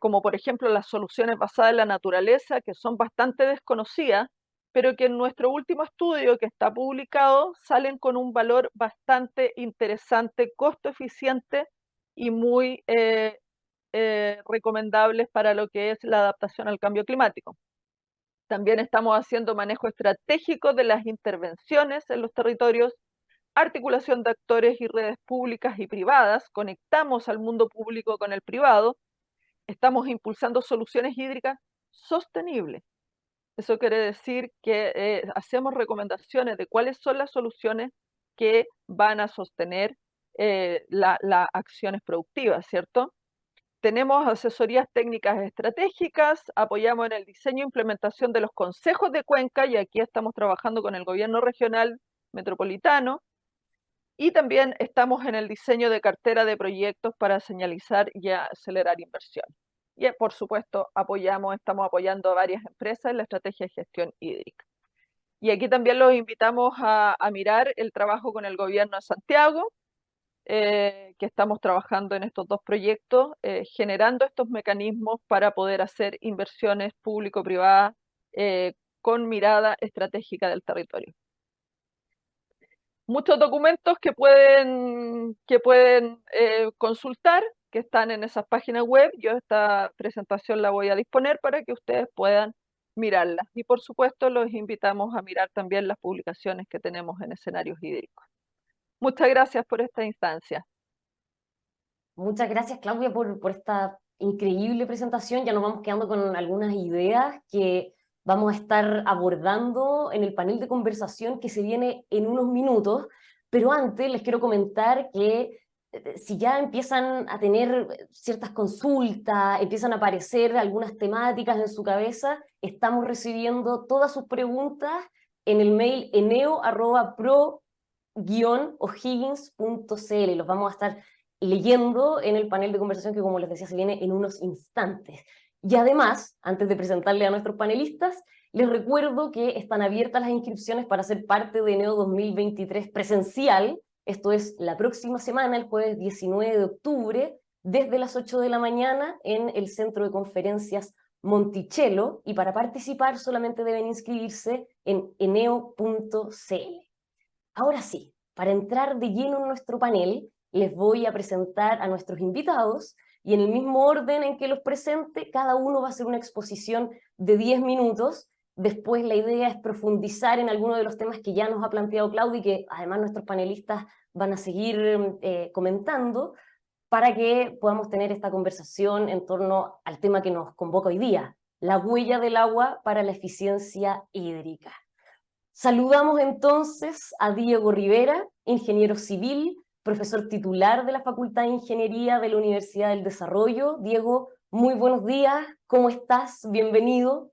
Como por ejemplo las soluciones basadas en la naturaleza, que son bastante desconocidas, pero que en nuestro último estudio que está publicado salen con un valor bastante interesante, costo eficiente y muy recomendables para lo que es la adaptación al cambio climático. También estamos haciendo manejo estratégico de las intervenciones en los territorios, articulación de actores y redes públicas y privadas, conectamos al mundo público con el privado, estamos impulsando soluciones hídricas sostenibles. Eso quiere decir que hacemos recomendaciones de cuáles son las soluciones que van a sostener las acciones productivas, ¿cierto? Tenemos asesorías técnicas estratégicas, apoyamos en el diseño e implementación de los consejos de cuenca, y aquí estamos trabajando con el gobierno regional metropolitano, y también estamos en el diseño de cartera de proyectos para señalizar y acelerar inversión. Y por supuesto, estamos apoyando a varias empresas en la estrategia de gestión hídrica. Y aquí también los invitamos a mirar el trabajo con el gobierno de Santiago, que estamos trabajando en estos dos proyectos, generando estos mecanismos para poder hacer inversiones público-privadas con mirada estratégica del territorio. Muchos documentos que pueden consultar, que están en esas páginas web. Yo esta presentación la voy a disponer para que ustedes puedan mirarla. Y por supuesto los invitamos a mirar también las publicaciones que tenemos en escenarios hídricos. Muchas gracias por esta instancia. Muchas gracias, Claudia, por esta increíble presentación. Ya nos vamos quedando con algunas ideas que vamos a estar abordando en el panel de conversación que se viene en unos minutos, pero antes les quiero comentar que si ya empiezan a tener ciertas consultas, empiezan a aparecer algunas temáticas en su cabeza, estamos recibiendo todas sus preguntas en el mail eneo@pro-o'higgins.cl. Los vamos a estar leyendo en el panel de conversación que, como les decía, se viene en unos instantes. Y además, antes de presentarle a nuestros panelistas, les recuerdo que están abiertas las inscripciones para ser parte de Eneo 2023 presencial. Esto es la próxima semana, el jueves 19 de octubre, desde las 8 de la mañana en el Centro de Conferencias Monticello, y para participar solamente deben inscribirse en eneo.cl. Ahora sí, para entrar de lleno en nuestro panel, les voy a presentar a nuestros invitados, y en el mismo orden en que los presente, cada uno va a hacer una exposición de 10 minutos. Después la idea es profundizar en alguno de los temas que ya nos ha planteado Claudia y que además nuestros panelistas van a seguir comentando, para que podamos tener esta conversación en torno al tema que nos convoca hoy día, la huella del agua para la eficiencia hídrica. Saludamos entonces a Diego Rivera, ingeniero civil, profesor titular de la Facultad de Ingeniería de la Universidad del Desarrollo. Diego, muy buenos días, ¿cómo estás? Bienvenido.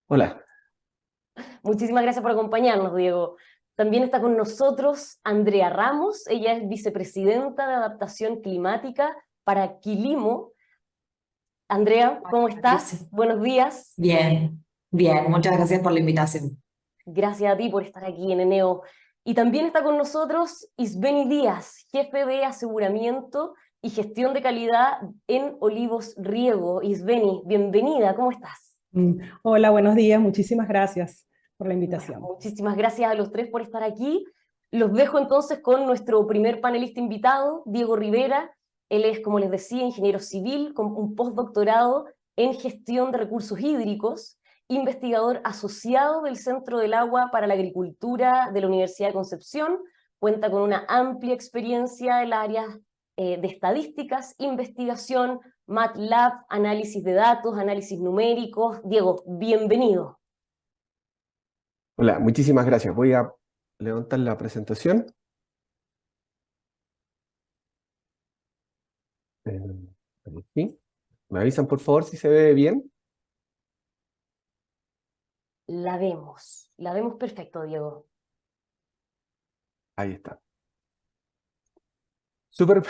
Hola. Muchísimas gracias por acompañarnos, Diego. También está con nosotros Andrea Ramos, ella es vicepresidenta de Adaptación Climática para Quilimo. Andrea, ¿cómo estás? Buenos días. Bien, bien, muchas gracias por la invitación. Gracias a ti por estar aquí en Eneo. Y también está con nosotros Isbeni Díaz, jefe de aseguramiento y gestión de calidad en Olivos Riego. Isbeni, bienvenida, ¿cómo estás? Hola, buenos días, muchísimas gracias por la Bueno, invitación. muchísimas gracias a los tres por estar aquí. Los dejo entonces con nuestro primer panelista invitado, Diego Rivera. Él es, como les decía, ingeniero civil con un postdoctorado en gestión de recursos hídricos, investigador asociado del Centro del Agua para la Agricultura de la Universidad de Concepción. Cuenta con una amplia experiencia en las áreas de estadísticas, investigación, MATLAB, análisis de datos, análisis numéricos. Diego, bienvenido. Hola, muchísimas gracias. Voy a levantar la presentación. ¿Sí? ¿Me avisan por favor si se ve bien? La vemos perfecto, Diego. Ahí está. Súper,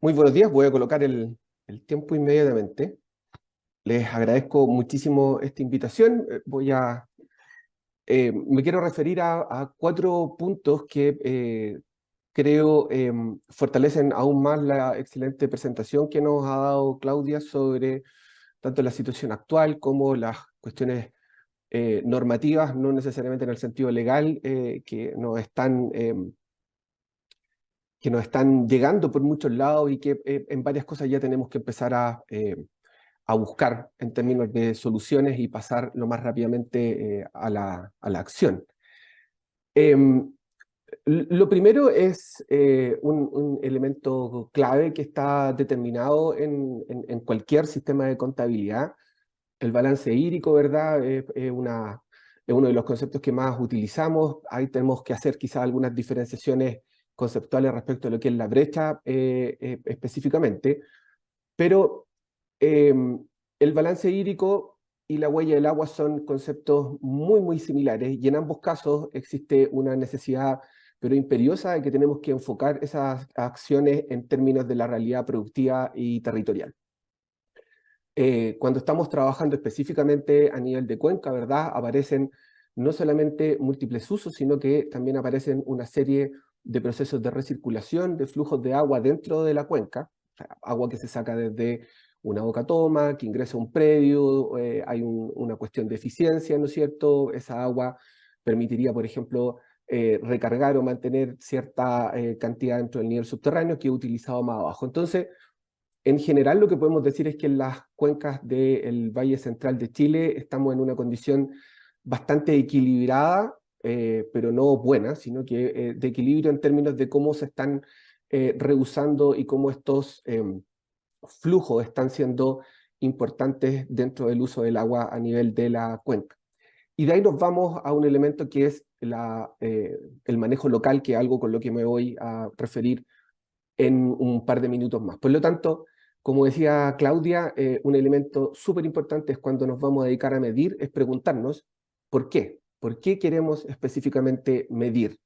muy buenos días. Voy a colocar el tiempo inmediatamente. Les agradezco muchísimo esta invitación. Me quiero referir a 4 puntos que creo fortalecen aún más la excelente presentación que nos ha dado Claudia sobre tanto la situación actual como las cuestiones normativas, no necesariamente en el sentido legal, que nos están llegando por muchos lados y que en varias cosas ya tenemos que empezar a buscar en términos de soluciones y pasar lo más rápidamente a la acción. Lo primero es un elemento clave que está determinado en cualquier sistema de contabilidad. El balance hídrico, ¿verdad? Es es uno de los conceptos que más utilizamos. Ahí tenemos que hacer quizás algunas diferenciaciones conceptuales respecto a lo que es la brecha específicamente, pero el balance hídrico y la huella del agua son conceptos muy, muy similares, y en ambos casos existe una necesidad, pero imperiosa, de que tenemos que enfocar esas acciones en términos de la realidad productiva y territorial. Cuando estamos trabajando específicamente a nivel de cuenca, ¿verdad?, aparecen no solamente múltiples usos, sino que también aparecen una serie de procesos de recirculación de flujos de agua dentro de la cuenca, o sea, agua que se saca desde una boca toma, que ingresa a un predio, hay una cuestión de eficiencia, ¿no es cierto? Esa agua permitiría, por ejemplo, recargar o mantener cierta cantidad dentro del nivel subterráneo que es utilizado más abajo. Entonces, en general, lo que podemos decir es que en las cuencas del Valle Central de Chile estamos en una condición bastante equilibrada, pero no buena, sino que de equilibrio en términos de cómo se están reusando y cómo estos flujos están siendo importantes dentro del uso del agua a nivel de la cuenca. Y de ahí nos vamos a un elemento que es el manejo local, que es algo con lo que me voy a referir en un par de minutos más. Por lo tanto, como decía Claudia, un elemento súper importante es cuando nos vamos a dedicar a medir, es preguntarnos ¿por qué? ¿Por qué queremos específicamente medir?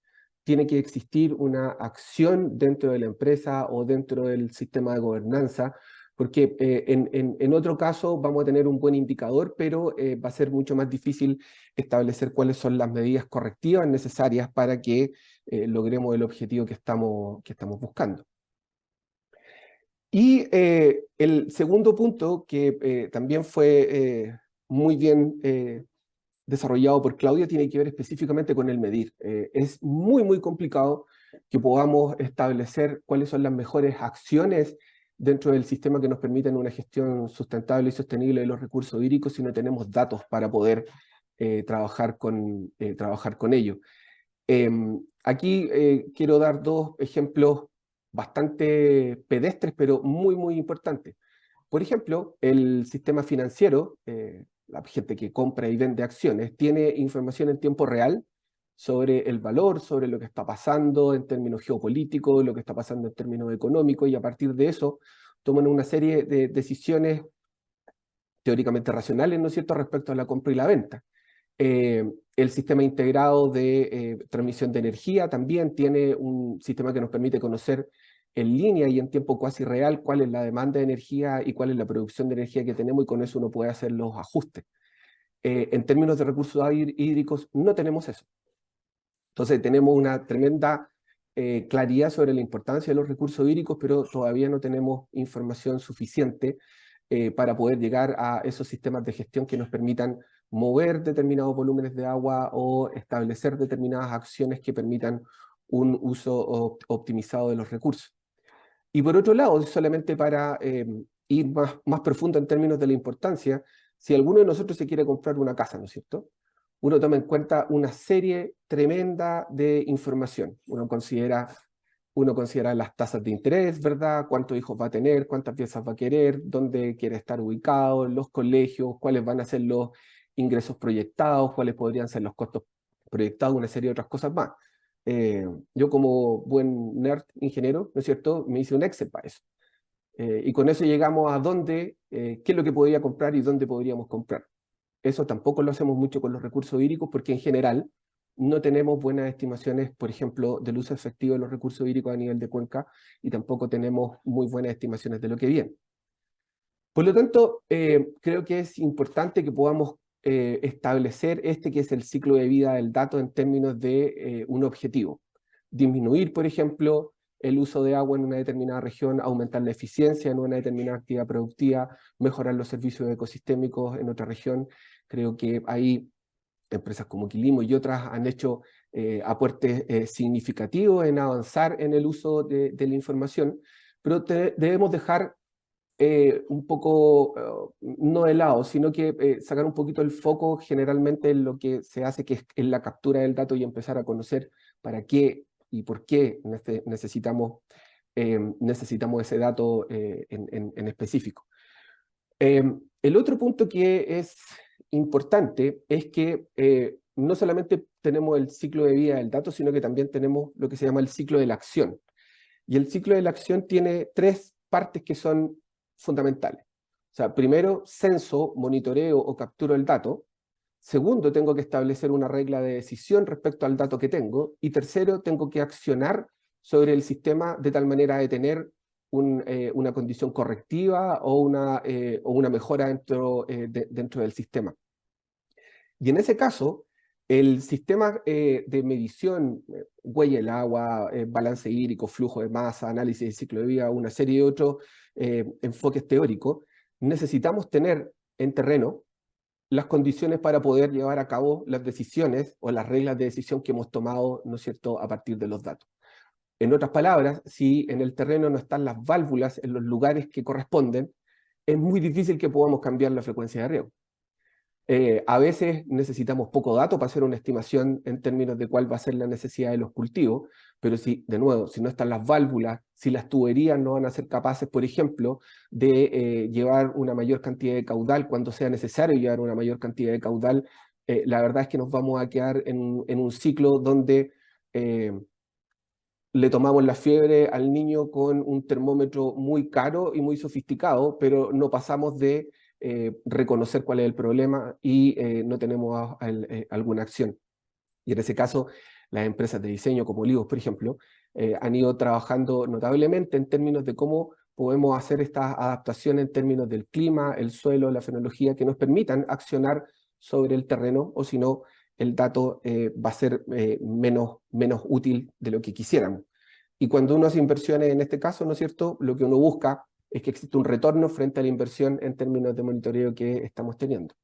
Tiene que existir una acción dentro de la empresa o dentro del sistema de gobernanza, porque en otro caso vamos a tener un buen indicador, pero va a ser mucho más difícil establecer cuáles son las medidas correctivas necesarias para que logremos el objetivo que estamos buscando. Y el segundo punto, que también fue muy bien desarrollado por Claudia, tiene que ver específicamente con el medir. Es muy, muy complicado que podamos establecer cuáles son las mejores acciones dentro del sistema que nos permitan una gestión sustentable y sostenible de los recursos hídricos si no tenemos datos para poder trabajar con ello. Aquí quiero dar dos ejemplos bastante pedestres, pero muy, muy importantes. Por ejemplo, el sistema financiero, la gente que compra y vende acciones, tiene información en tiempo real sobre el valor, sobre lo que está pasando en términos geopolíticos, lo que está pasando en términos económicos, y a partir de eso toman una serie de decisiones teóricamente racionales, ¿no es cierto?, respecto a la compra y la venta. El sistema integrado de transmisión de energía también tiene un sistema que nos permite conocer en línea y en tiempo cuasi real cuál es la demanda de energía y cuál es la producción de energía que tenemos, y con eso uno puede hacer los ajustes. En términos de recursos hídricos no tenemos eso. Entonces tenemos una tremenda claridad sobre la importancia de los recursos hídricos, pero todavía no tenemos información suficiente para poder llegar a esos sistemas de gestión que nos permitan mover determinados volúmenes de agua o establecer determinadas acciones que permitan un uso optimizado de los recursos. Y por otro lado, solamente para ir más profundo en términos de la importancia, si alguno de nosotros se quiere comprar una casa, ¿no es cierto?, uno toma en cuenta una serie tremenda de información. Uno considera las tasas de interés, ¿verdad? Cuántos hijos va a tener, cuántas piezas va a querer, dónde quiere estar ubicado, los colegios, cuáles van a ser los ingresos proyectados, cuáles podrían ser los costos proyectados, una serie de otras cosas más. Yo como buen nerd ingeniero, ¿no es cierto?, me hice un Excel para eso. Y con eso llegamos a dónde, qué es lo que podría comprar y dónde podríamos comprar. Eso tampoco lo hacemos mucho con los recursos hídricos, porque en general no tenemos buenas estimaciones, por ejemplo, del uso efectivo de los recursos hídricos a nivel de cuenca, y tampoco tenemos muy buenas estimaciones de lo que viene. Por lo tanto, creo que es importante que podamos establecer que es el ciclo de vida del dato en términos de un objetivo. Disminuir, por ejemplo, el uso de agua en una determinada región, aumentar la eficiencia en una determinada actividad productiva, mejorar los servicios ecosistémicos en otra región. Creo que ahí empresas como Quilimo y otras han hecho aportes significativos en avanzar en el uso de la información, pero debemos dejar un poco, no de lado, sino que sacar un poquito el foco generalmente en lo que se hace, que es en la captura del dato, y empezar a conocer para qué y por qué necesitamos ese dato en específico. El otro punto que es importante es que no solamente tenemos el ciclo de vida del dato, sino que también tenemos lo que se llama el ciclo de la acción. Y el ciclo de la acción tiene 3 partes que son fundamentales. O sea, primero, censo, monitoreo o capturo el dato. Segundo, tengo que establecer una regla de decisión respecto al dato que tengo. Y tercero, tengo que accionar sobre el sistema de tal manera de tener una condición correctiva o una mejora dentro del sistema. Y en ese caso, el sistema de medición, huella del agua, balance hídrico, flujo de masa, análisis de ciclo de vida, una serie de otros enfoques teóricos, necesitamos tener en terreno las condiciones para poder llevar a cabo las decisiones o las reglas de decisión que hemos tomado, ¿no es cierto?, a partir de los datos. En otras palabras, si en el terreno no están las válvulas en los lugares que corresponden, es muy difícil que podamos cambiar la frecuencia de riego. A veces necesitamos poco dato para hacer una estimación en términos de cuál va a ser la necesidad de los cultivos, pero si, de nuevo, si no están las válvulas, si las tuberías no van a ser capaces, por ejemplo, de llevar una mayor cantidad de caudal cuando sea necesario llevar una mayor cantidad de caudal, la verdad es que nos vamos a quedar en un ciclo donde le tomamos la fiebre al niño con un termómetro muy caro y muy sofisticado, pero no pasamos de reconocer cuál es el problema y no tenemos alguna acción. Y en ese caso, las empresas de diseño como Olivos, por ejemplo, han ido trabajando notablemente en términos de cómo podemos hacer estas adaptaciones en términos del clima, el suelo, la fenología, que nos permitan accionar sobre el terreno, o si no, el dato va a ser menos útil de lo que quisiéramos. Y cuando uno hace inversiones en este caso, ¿no es cierto?, lo que uno busca es que existe un retorno frente a la inversión en términos de monitoreo que estamos teniendo.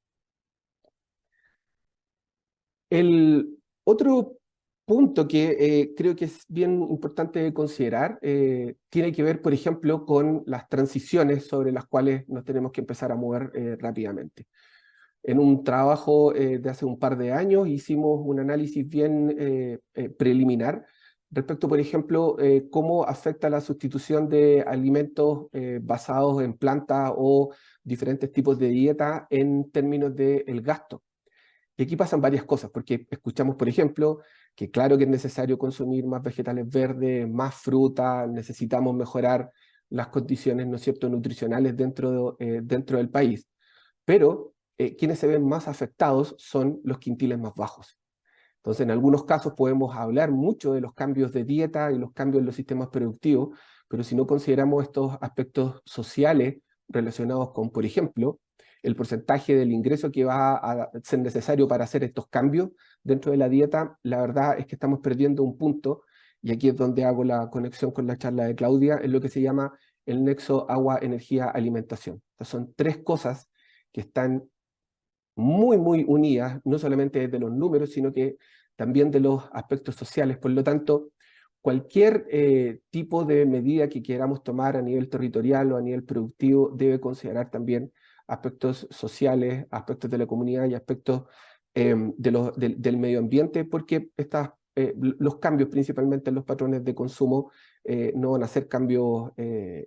El otro punto que creo que es bien importante considerar tiene que ver, por ejemplo, con las transiciones sobre las cuales nos tenemos que empezar a mover rápidamente. En un trabajo de hace un par de años hicimos un análisis bien preliminar respecto, por ejemplo, cómo afecta la sustitución de alimentos basados en plantas o diferentes tipos de dieta en términos del gasto. Y aquí pasan varias cosas, porque escuchamos, por ejemplo, que claro que es necesario consumir más vegetales verdes, más fruta, necesitamos mejorar las condiciones, ¿no es cierto?, nutricionales dentro del país. Pero quienes se ven más afectados son los quintiles más bajos. Entonces, en algunos casos podemos hablar mucho de los cambios de dieta y los cambios en los sistemas productivos, pero si no consideramos estos aspectos sociales relacionados con, por ejemplo, el porcentaje del ingreso que va a ser necesario para hacer estos cambios dentro de la dieta, la verdad es que estamos perdiendo un punto, y aquí es donde hago la conexión con la charla de Claudia, en lo que se llama el nexo agua, energía, alimentación. Entonces, son 3 cosas que están muy unidas, no solamente desde los números, sino que también de los aspectos sociales. Por lo tanto, cualquier tipo de medida que queramos tomar a nivel territorial o a nivel productivo debe considerar también aspectos sociales, aspectos de la comunidad y aspectos del medio ambiente, porque los cambios principalmente en los patrones de consumo no van a ser cambios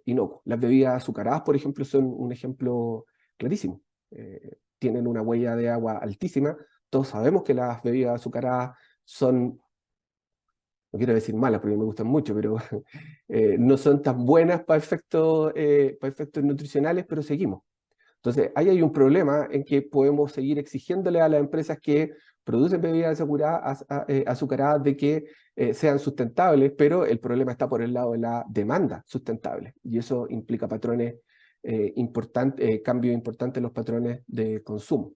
inocuos. Las bebidas azucaradas, por ejemplo, son un ejemplo clarísimo. Tienen una huella de agua altísima. Todos sabemos que las bebidas azucaradas son, no quiero decir malas porque me gustan mucho, pero no son tan buenas para efectos nutricionales, pero seguimos. Entonces, ahí hay un problema en que podemos seguir exigiéndole a las empresas que producen bebidas azucaradas de que sean sustentables, pero el problema está por el lado de la demanda sustentable, y eso implica patrones cambios importantes en los patrones de consumo.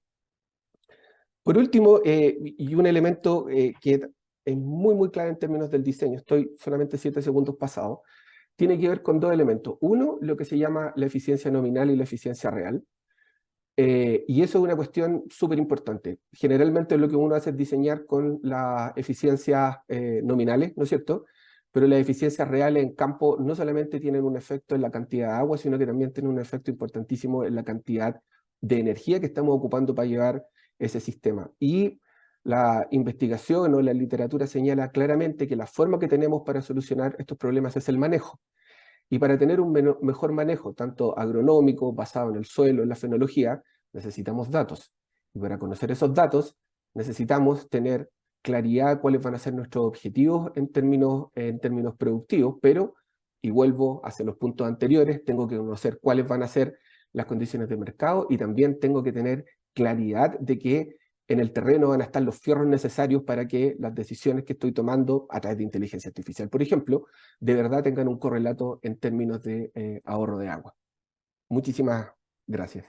Por último, y un elemento que es muy clave en términos del diseño, estoy solamente 7 segundos pasados, tiene que ver con 2 elementos. Uno, lo que se llama la eficiencia nominal y la eficiencia real. Y eso es una cuestión súper importante. Generalmente lo que uno hace es diseñar con las eficiencias nominales, ¿no es cierto? Pero las eficiencias reales en campo no solamente tienen un efecto en la cantidad de agua, sino que también tienen un efecto importantísimo en la cantidad de energía que estamos ocupando para llevar ese sistema. Y la investigación o la literatura señala claramente que la forma que tenemos para solucionar estos problemas es el manejo. Y para tener un mejor manejo, tanto agronómico, basado en el suelo, en la fenología, necesitamos datos. Y para conocer esos datos, necesitamos tener claridad cuáles van a ser nuestros objetivos en términos productivos, pero, y vuelvo hacia los puntos anteriores, tengo que conocer cuáles van a ser las condiciones de mercado y también tengo que tener claridad de que en el terreno van a estar los fierros necesarios para que las decisiones que estoy tomando a través de inteligencia artificial, por ejemplo, de verdad tengan un correlato en términos de ahorro de agua. Muchísimas gracias.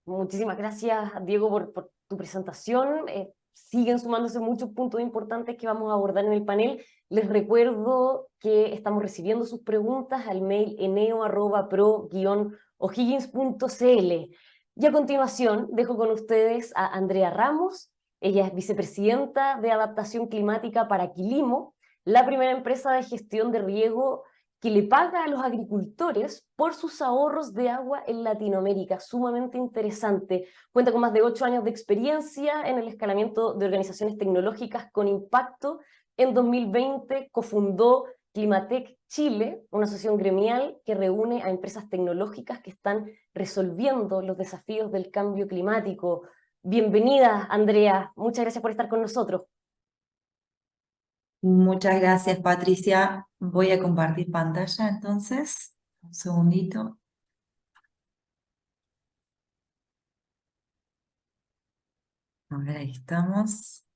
Muchísimas gracias, Diego, por tu presentación. Siguen sumándose muchos puntos importantes que vamos a abordar en el panel. Les recuerdo que estamos recibiendo sus preguntas al mail eneo@pro-o'higgins.cl. Y a continuación dejo con ustedes a Andrea Ramos. Ella es vicepresidenta de Adaptación Climática para Quilimo, la primera empresa de gestión de riego que le paga a los agricultores por sus ahorros de agua en Latinoamérica. Sumamente interesante. Cuenta con más de 8 años de experiencia en el escalamiento de organizaciones tecnológicas con impacto. En 2020 cofundó Climatec Chile, una asociación gremial que reúne a empresas tecnológicas que están resolviendo los desafíos del cambio climático. Bienvenida, Andrea. Muchas gracias por estar con nosotros. Muchas gracias, Patricia. Voy a compartir pantalla entonces. Un segundito. A ver, ahí estamos.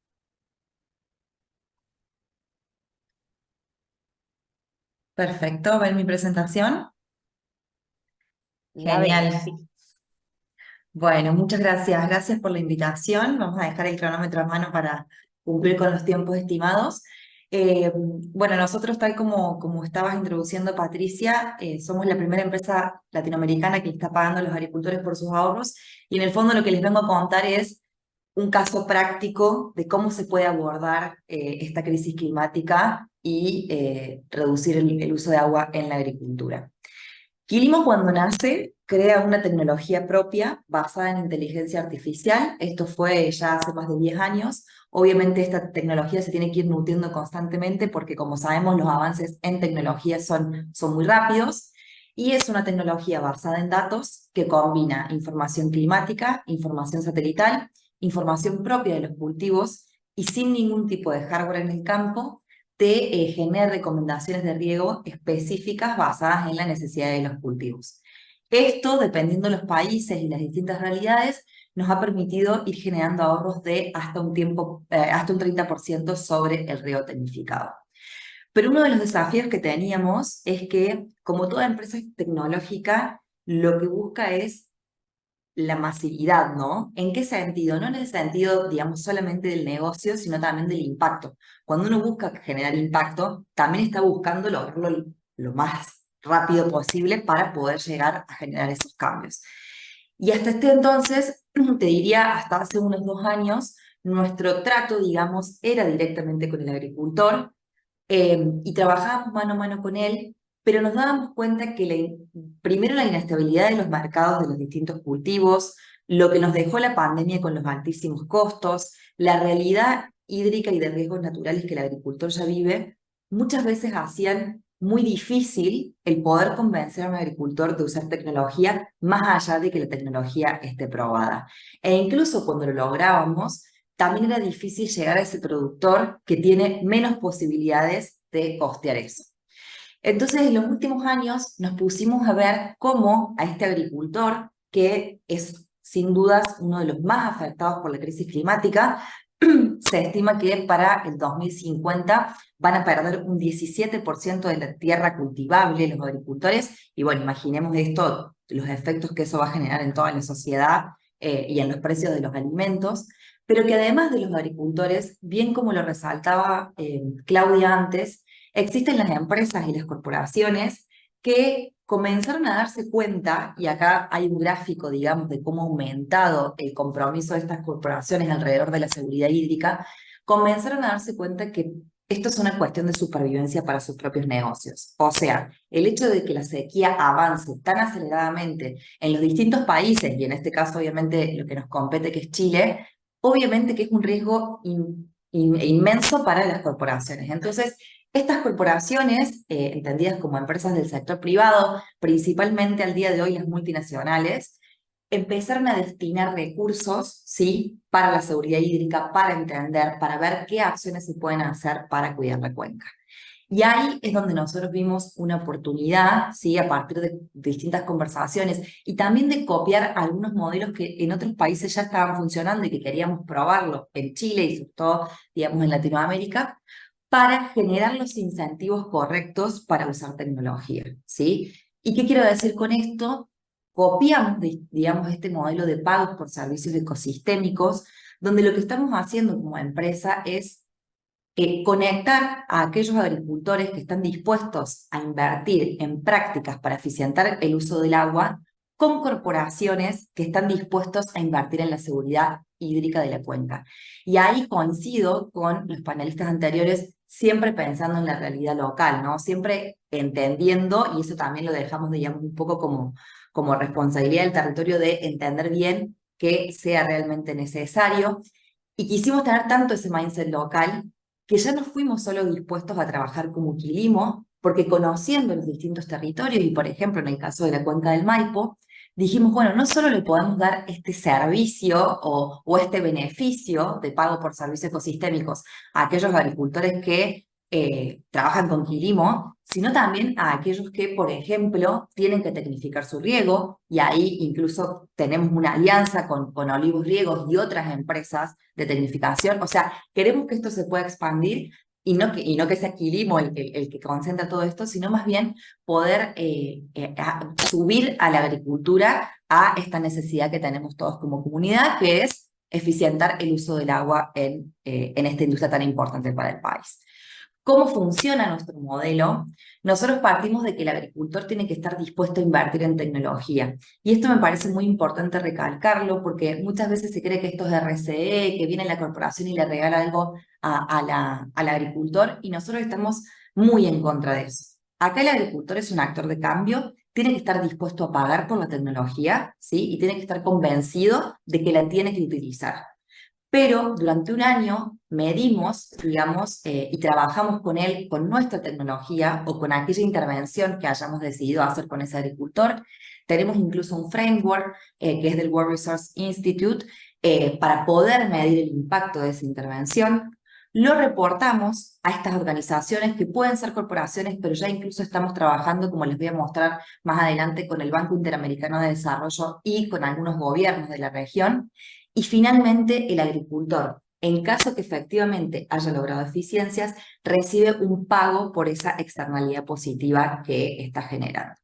Perfecto, ¿ven mi presentación? La vemos, Genial. sí. Bueno, muchas gracias. Gracias por la invitación. Vamos a dejar el cronómetro a mano para cumplir con los tiempos estimados. Bueno, nosotros, tal como estabas introduciendo, Patricia, somos la primera empresa latinoamericana que le está pagando a los agricultores por sus ahorros, y en el fondo lo que les vengo a contar es un caso práctico de cómo se puede abordar esta crisis climática y reducir el uso de agua en la agricultura. Quilimo, cuando nace, crea una tecnología propia basada en inteligencia artificial. Esto fue ya hace más de 10 años. Obviamente esta tecnología se tiene que ir nutriendo constantemente porque, como sabemos, los avances en tecnología son muy rápidos, y es una tecnología basada en datos que combina información climática, información satelital, información propia de los cultivos, y sin ningún tipo de hardware en el campo, te genera recomendaciones de riego específicas basadas en la necesidad de los cultivos. Esto, dependiendo de los países y las distintas realidades, nos ha permitido ir generando ahorros de hasta un 30% sobre el riego tecnificado. Pero uno de los desafíos que teníamos es que, como toda empresa tecnológica, lo que busca es la masividad, ¿no? ¿En qué sentido? No en el sentido, digamos, solamente del negocio, sino también del impacto. Cuando uno busca generar impacto, también está buscando lograrlo lo más rápido posible para poder llegar a generar esos cambios. Y hasta este entonces, te diría, hasta hace unos 2 años, nuestro trato, digamos, era directamente con el agricultor, y trabajábamos mano a mano con él, pero nos dábamos cuenta que primero la inestabilidad de los mercados de los distintos cultivos, lo que nos dejó la pandemia con los altísimos costos, la realidad hídrica y de riesgos naturales que el agricultor ya vive, muchas veces hacían muy difícil el poder convencer a un agricultor de usar tecnología más allá de que la tecnología esté probada. E incluso cuando lo lográbamos, también era difícil llegar a ese productor que tiene menos posibilidades de costear eso. Entonces, en los últimos años nos pusimos a ver cómo a este agricultor, que es sin dudas uno de los más afectados por la crisis climática, se estima que para el 2050 van a perder un 17% de la tierra cultivable los agricultores, y bueno, imaginemos esto, los efectos que eso va a generar en toda la sociedad y en los precios de los alimentos, pero que además de los agricultores, bien como lo resaltaba Claudia antes, existen las empresas y las corporaciones que comenzaron a darse cuenta, y acá hay un gráfico, digamos, de cómo ha aumentado el compromiso de estas corporaciones alrededor de la seguridad hídrica, comenzaron a darse cuenta que esto es una cuestión de supervivencia para sus propios negocios. O sea, el hecho de que la sequía avance tan aceleradamente en los distintos países, y en este caso obviamente lo que nos compete, que es Chile, obviamente que es un riesgo inmenso para las corporaciones. Entonces, estas corporaciones, entendidas como empresas del sector privado, principalmente al día de hoy las multinacionales, empezaron a destinar recursos, ¿sí?, para la seguridad hídrica, para entender, para ver qué acciones se pueden hacer para cuidar la cuenca. Y ahí es donde nosotros vimos una oportunidad, ¿sí?, a partir de distintas conversaciones y también de copiar algunos modelos que en otros países ya estaban funcionando y que queríamos probarlo en Chile y sobre todo, digamos, en Latinoamérica, para generar los incentivos correctos para usar tecnología, ¿sí? ¿Y qué quiero decir con esto? Copiamos, digamos, este modelo de pagos por servicios ecosistémicos, donde lo que estamos haciendo como empresa es conectar a aquellos agricultores que están dispuestos a invertir en prácticas para eficientar el uso del agua con corporaciones que están dispuestos a invertir en la seguridad hídrica de la cuenca. Y ahí coincido con los panelistas anteriores, siempre pensando en la realidad local, ¿no? Siempre entendiendo, y eso también lo dejamos, digamos, un poco como responsabilidad del territorio de entender bien que sea realmente necesario. Y quisimos tener tanto ese mindset local que ya no fuimos solo dispuestos a trabajar como Quilimo, porque conociendo los distintos territorios, y por ejemplo en el caso de la cuenca del Maipo, dijimos, bueno, no solo le podemos dar este servicio o este beneficio de pago por servicios ecosistémicos a aquellos agricultores que trabajan con Quilimo, sino también a aquellos que, por ejemplo, tienen que tecnificar su riego, y ahí incluso tenemos una alianza con Olivos Riegos y otras empresas de tecnificación. O sea, queremos que esto se pueda expandir y no que sea Quilimo el que concentra todo esto, sino más bien poder subir a la agricultura a esta necesidad que tenemos todos como comunidad, que es eficientar el uso del agua en esta industria tan importante para el país. ¿Cómo funciona nuestro modelo? Nosotros partimos de que el agricultor tiene que estar dispuesto a invertir en tecnología. Y esto me parece muy importante recalcarlo porque muchas veces se cree que esto es RCE, que viene la corporación y le regala algo al agricultor, y nosotros estamos muy en contra de eso. Acá el agricultor es un actor de cambio, tiene que estar dispuesto a pagar por la tecnología, ¿sí? Y tiene que estar convencido de que la tiene que utilizar. Pero durante un año medimos, digamos, y trabajamos con él, con nuestra tecnología o con aquella intervención que hayamos decidido hacer con ese agricultor. Tenemos incluso un framework que es del World Resource Institute para poder medir el impacto de esa intervención. Lo reportamos a estas organizaciones que pueden ser corporaciones, pero ya incluso estamos trabajando, como les voy a mostrar más adelante, con el Banco Interamericano de Desarrollo y con algunos gobiernos de la región. Y finalmente, el agricultor, en caso que efectivamente haya logrado eficiencias, recibe un pago por esa externalidad positiva que está generando.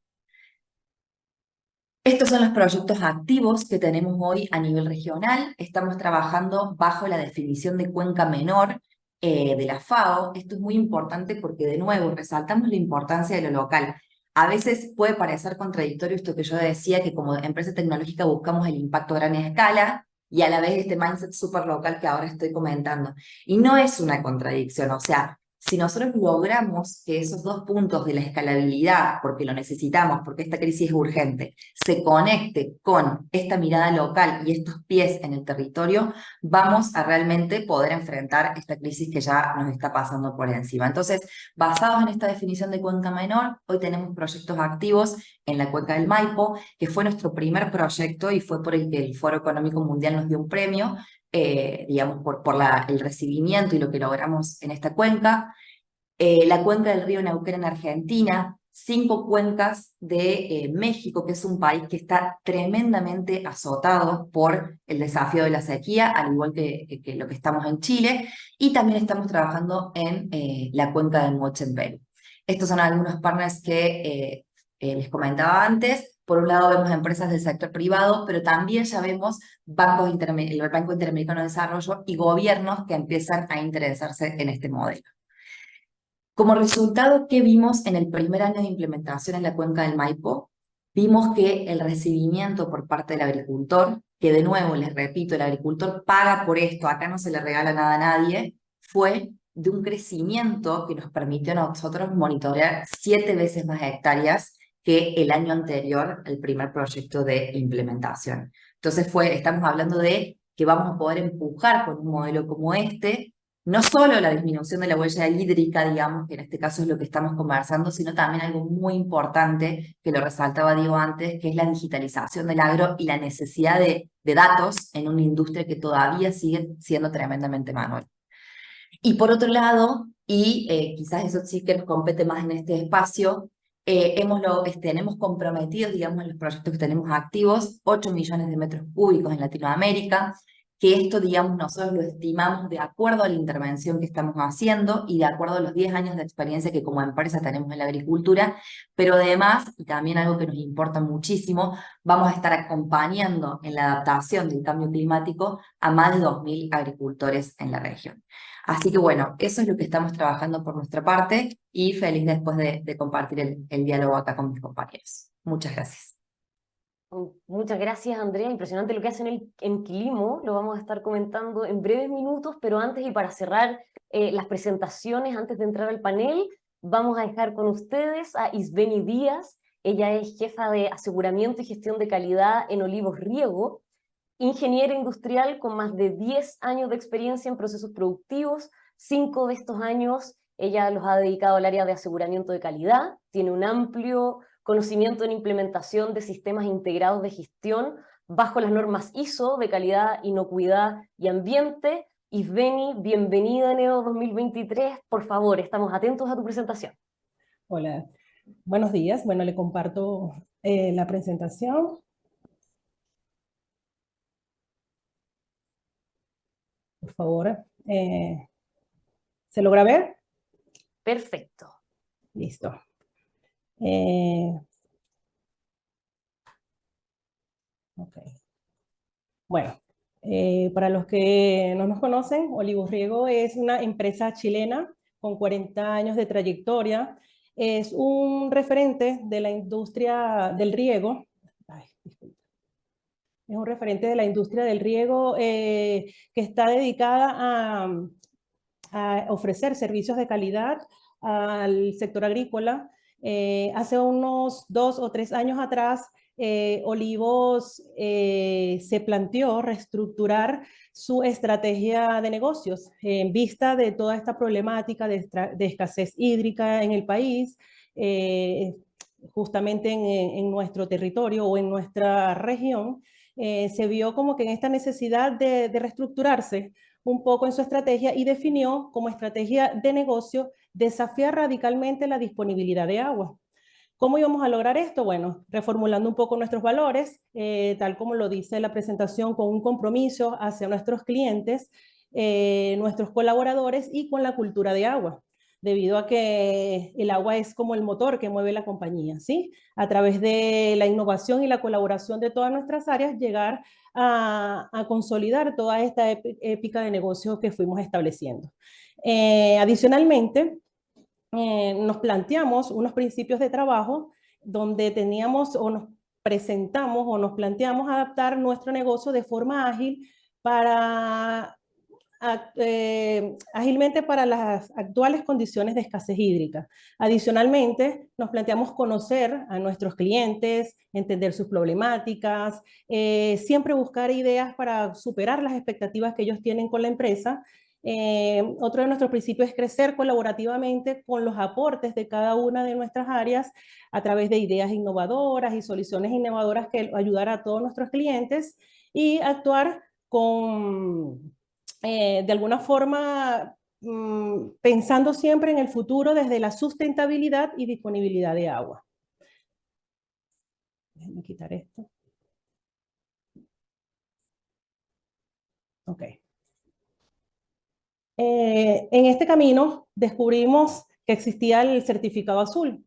Estos son los proyectos activos que tenemos hoy a nivel regional. Estamos trabajando bajo la definición de cuenca menor de la FAO. Esto es muy importante porque, de nuevo, resaltamos la importancia de lo local. A veces puede parecer contradictorio esto que yo decía, que como empresa tecnológica buscamos el impacto a gran escala, y a la vez este mindset súper local que ahora estoy comentando. Y no es una contradicción, o sea, si nosotros logramos que esos dos puntos de la escalabilidad, porque lo necesitamos, porque esta crisis es urgente, se conecte con esta mirada local y estos pies en el territorio, vamos a realmente poder enfrentar esta crisis que ya nos está pasando por encima. Entonces, basados en esta definición de cuenca menor, hoy tenemos proyectos activos en la cuenca del Maipo, que fue nuestro primer proyecto y fue por el que el Foro Económico Mundial nos dio un premio, digamos, por el recibimiento y lo que logramos en esta cuenca. La cuenca del río Neuquén en Argentina, 5 cuencas de México, que es un país que está tremendamente azotado por el desafío de la sequía, al igual que lo que estamos en Chile, y también estamos trabajando en la cuenca del Moche en Perú. Estos son algunos partners que les comentaba antes. Por un lado vemos empresas del sector privado, pero también ya vemos el Banco Interamericano de Desarrollo y gobiernos que empiezan a interesarse en este modelo. Como resultado, ¿qué vimos en el primer año de implementación en la cuenca del Maipo? Vimos que el recibimiento por parte del agricultor, que de nuevo les repito, el agricultor paga por esto, acá no se le regala nada a nadie, fue de un crecimiento que nos permitió a nosotros monitorear 7 veces más hectáreas que el año anterior, el primer proyecto de implementación. Entonces estamos hablando de que vamos a poder empujar con un modelo como este no solo la disminución de la huella hídrica, digamos, que en este caso es lo que estamos conversando, sino también algo muy importante que lo resaltaba Diego antes, que es la digitalización del agro y la necesidad de datos en una industria que todavía sigue siendo tremendamente manual. Y por otro lado, y quizás eso sí que nos compete más en este espacio, tenemos comprometidos, digamos, en los proyectos que tenemos activos, 8 millones de metros cúbicos en Latinoamérica, que esto, digamos, nosotros lo estimamos de acuerdo a la intervención que estamos haciendo y de acuerdo a los 10 años de experiencia que como empresa tenemos en la agricultura, pero además, y también algo que nos importa muchísimo, vamos a estar acompañando en la adaptación del cambio climático a más de 2.000 agricultores en la región. Así que bueno, eso es lo que estamos trabajando por nuestra parte y feliz después de compartir el diálogo acá con mis compañeros. Muchas gracias. Muchas gracias, Andrea. Impresionante lo que hacen en Quilimo. Lo vamos a estar comentando en breves minutos, pero antes y para cerrar las presentaciones, antes de entrar al panel, vamos a dejar con ustedes a Isbeni Díaz. Ella es jefa de aseguramiento y gestión de calidad en Olivos Riego, ingeniera industrial con más de 10 años de experiencia en procesos productivos. 5 de estos años ella los ha dedicado al área de aseguramiento de calidad. Tiene un amplio conocimiento en implementación de sistemas integrados de gestión bajo las normas ISO de calidad, inocuidad y ambiente. Isbeni, bienvenida en EO 2023. Por favor, estamos atentos a tu presentación. Hola, buenos días. Bueno, le comparto la presentación. Por favor, ¿se logra ver? Perfecto. Listo. Okay. Bueno, para los que no nos conocen, Olivos Riego es una empresa chilena con 40 años de trayectoria. Es un referente de la industria del riego. Ay, disculpe. Es un referente de la industria del riego que está dedicada a ofrecer servicios de calidad al sector agrícola. Hace unos 2 o 3 años atrás, Olivos se planteó reestructurar su estrategia de negocios en vista de toda esta problemática de escasez hídrica en el país, justamente en nuestro territorio o en nuestra región. Se vio como que en esta necesidad de reestructurarse un poco en su estrategia y definió como estrategia de negocio desafiar radicalmente la disponibilidad de agua. ¿Cómo íbamos a lograr esto? Bueno, reformulando un poco nuestros valores, tal como lo dice la presentación, con un compromiso hacia nuestros clientes, nuestros colaboradores y con la cultura de agua, debido a que el agua es como el motor que mueve la compañía, ¿sí? A través de la innovación y la colaboración de todas nuestras áreas, llegar a consolidar toda esta épica de negocio que fuimos estableciendo. Adicionalmente, nos planteamos unos principios de trabajo donde teníamos o nos presentamos o nos planteamos adaptar nuestro negocio de forma ágil para ágilmente para las actuales condiciones de escasez hídrica. Adicionalmente, nos planteamos conocer a nuestros clientes, entender sus problemáticas, siempre buscar ideas para superar las expectativas que ellos tienen con la empresa. Otro de nuestros principios es crecer colaborativamente con los aportes de cada una de nuestras áreas a través de ideas innovadoras y soluciones innovadoras que ayudar a todos nuestros clientes y actuar con de alguna forma, pensando siempre en el futuro desde la sustentabilidad y disponibilidad de agua. Déjenme quitar esto. Ok. En este camino descubrimos que existía el certificado azul.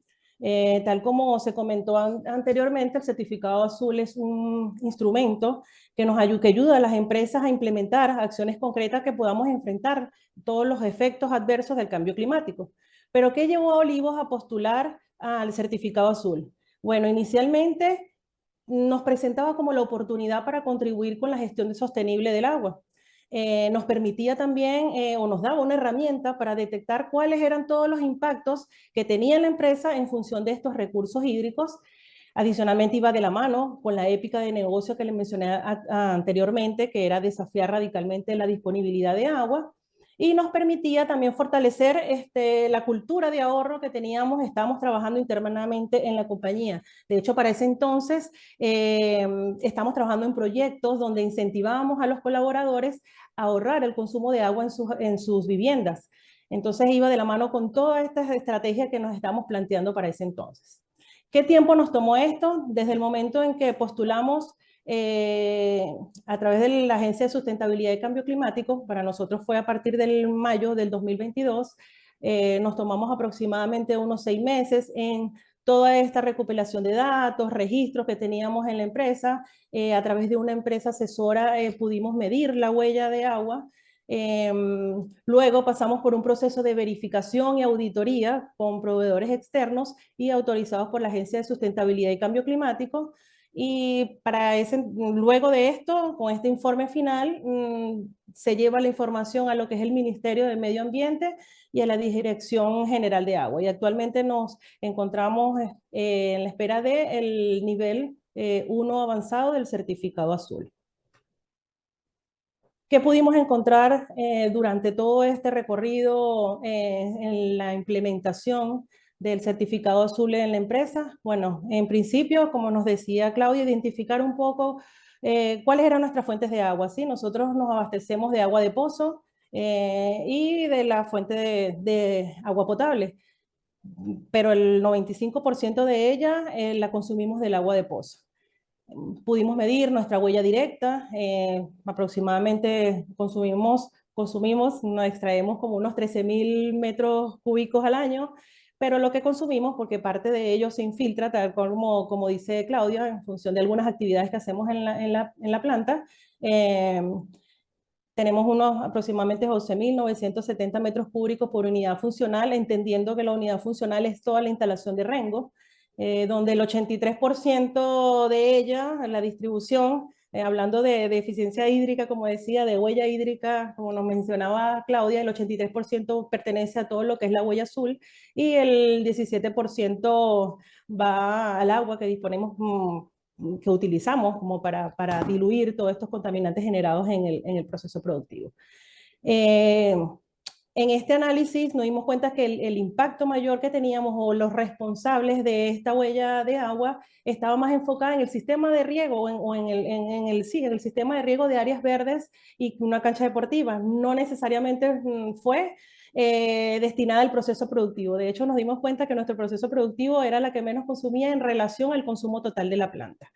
Tal como se comentó anteriormente, el certificado azul es un instrumento que ayuda a las empresas a implementar acciones concretas que podamos enfrentar todos los efectos adversos del cambio climático. ¿Pero qué llevó a Olivos a postular al certificado azul? Bueno, inicialmente nos presentaba como la oportunidad para contribuir con la gestión sostenible del agua. Nos permitía también o nos daba una herramienta para detectar cuáles eran todos los impactos que tenía la empresa en función de estos recursos hídricos. Adicionalmente iba de la mano con la épica de negocio que les mencioné anteriormente, que era desafiar radicalmente la disponibilidad de agua. y nos permitía también fortalecer la cultura de ahorro que teníamos, estábamos trabajando internamente en la compañía. De hecho, para ese entonces estamos trabajando en proyectos donde incentivábamos a los colaboradores a ahorrar el consumo de agua en sus viviendas. Entonces iba de la mano con todas estas estrategias que nos estamos planteando para ese entonces. ¿Qué tiempo nos tomó esto? Desde el momento en que postulamos a través de la Agencia de Sustentabilidad y Cambio Climático, para nosotros fue a partir del mayo del 2022, nos tomamos aproximadamente unos 6 meses en toda esta recopilación de datos, registros que teníamos en la empresa. A través de una empresa asesora pudimos medir la huella de agua. Luego pasamos por un proceso de verificación y auditoría con proveedores externos y autorizados por la Agencia de Sustentabilidad y Cambio Climático. Y luego de esto, con este informe final, se lleva la información a lo que es el Ministerio del Medio Ambiente y a la Dirección General de Agua. Y actualmente nos encontramos en la espera del nivel 1 avanzado del certificado azul. ¿Qué pudimos encontrar durante todo este recorrido en la implementación del certificado azul en la empresa? Bueno, en principio, como nos decía Claudia, identificar un poco cuáles eran nuestras fuentes de agua. ¿Sí? Nosotros nos abastecemos de agua de pozo y de la fuente de agua potable, pero el 95% de ella la consumimos del agua de pozo. Pudimos medir nuestra huella directa, aproximadamente consumimos, nos extraemos como unos 13.000 metros cúbicos al año, pero lo que consumimos, porque parte de ello se infiltra, tal como dice Claudia, en función de algunas actividades que hacemos en la planta, tenemos unos aproximadamente 11.970 metros cúbicos por unidad funcional, entendiendo que la unidad funcional es toda la instalación de Rengo, donde el 83% de ella, la distribución, hablando de eficiencia hídrica, como decía, de huella hídrica, como nos mencionaba Claudia, el 83% pertenece a todo lo que es la huella azul y el 17% va al agua que disponemos, que utilizamos como para diluir todos estos contaminantes generados en el proceso productivo. En este análisis nos dimos cuenta que el impacto mayor que teníamos o los responsables de esta huella de agua estaba más enfocada en el sistema de riego o en el sistema de riego de áreas verdes y una cancha deportiva. No necesariamente fue destinada al proceso productivo. De hecho, nos dimos cuenta que nuestro proceso productivo era la que menos consumía en relación al consumo total de la planta.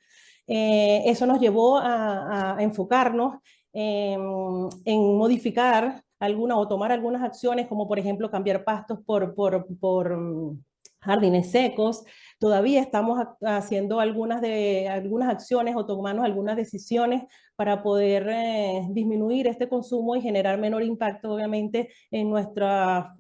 Eso nos llevó a enfocarnos en modificar o tomar algunas acciones, como por ejemplo cambiar pastos por jardines secos. Todavía estamos haciendo algunas acciones o tomando algunas decisiones para poder disminuir este consumo y generar menor impacto, obviamente, en nuestra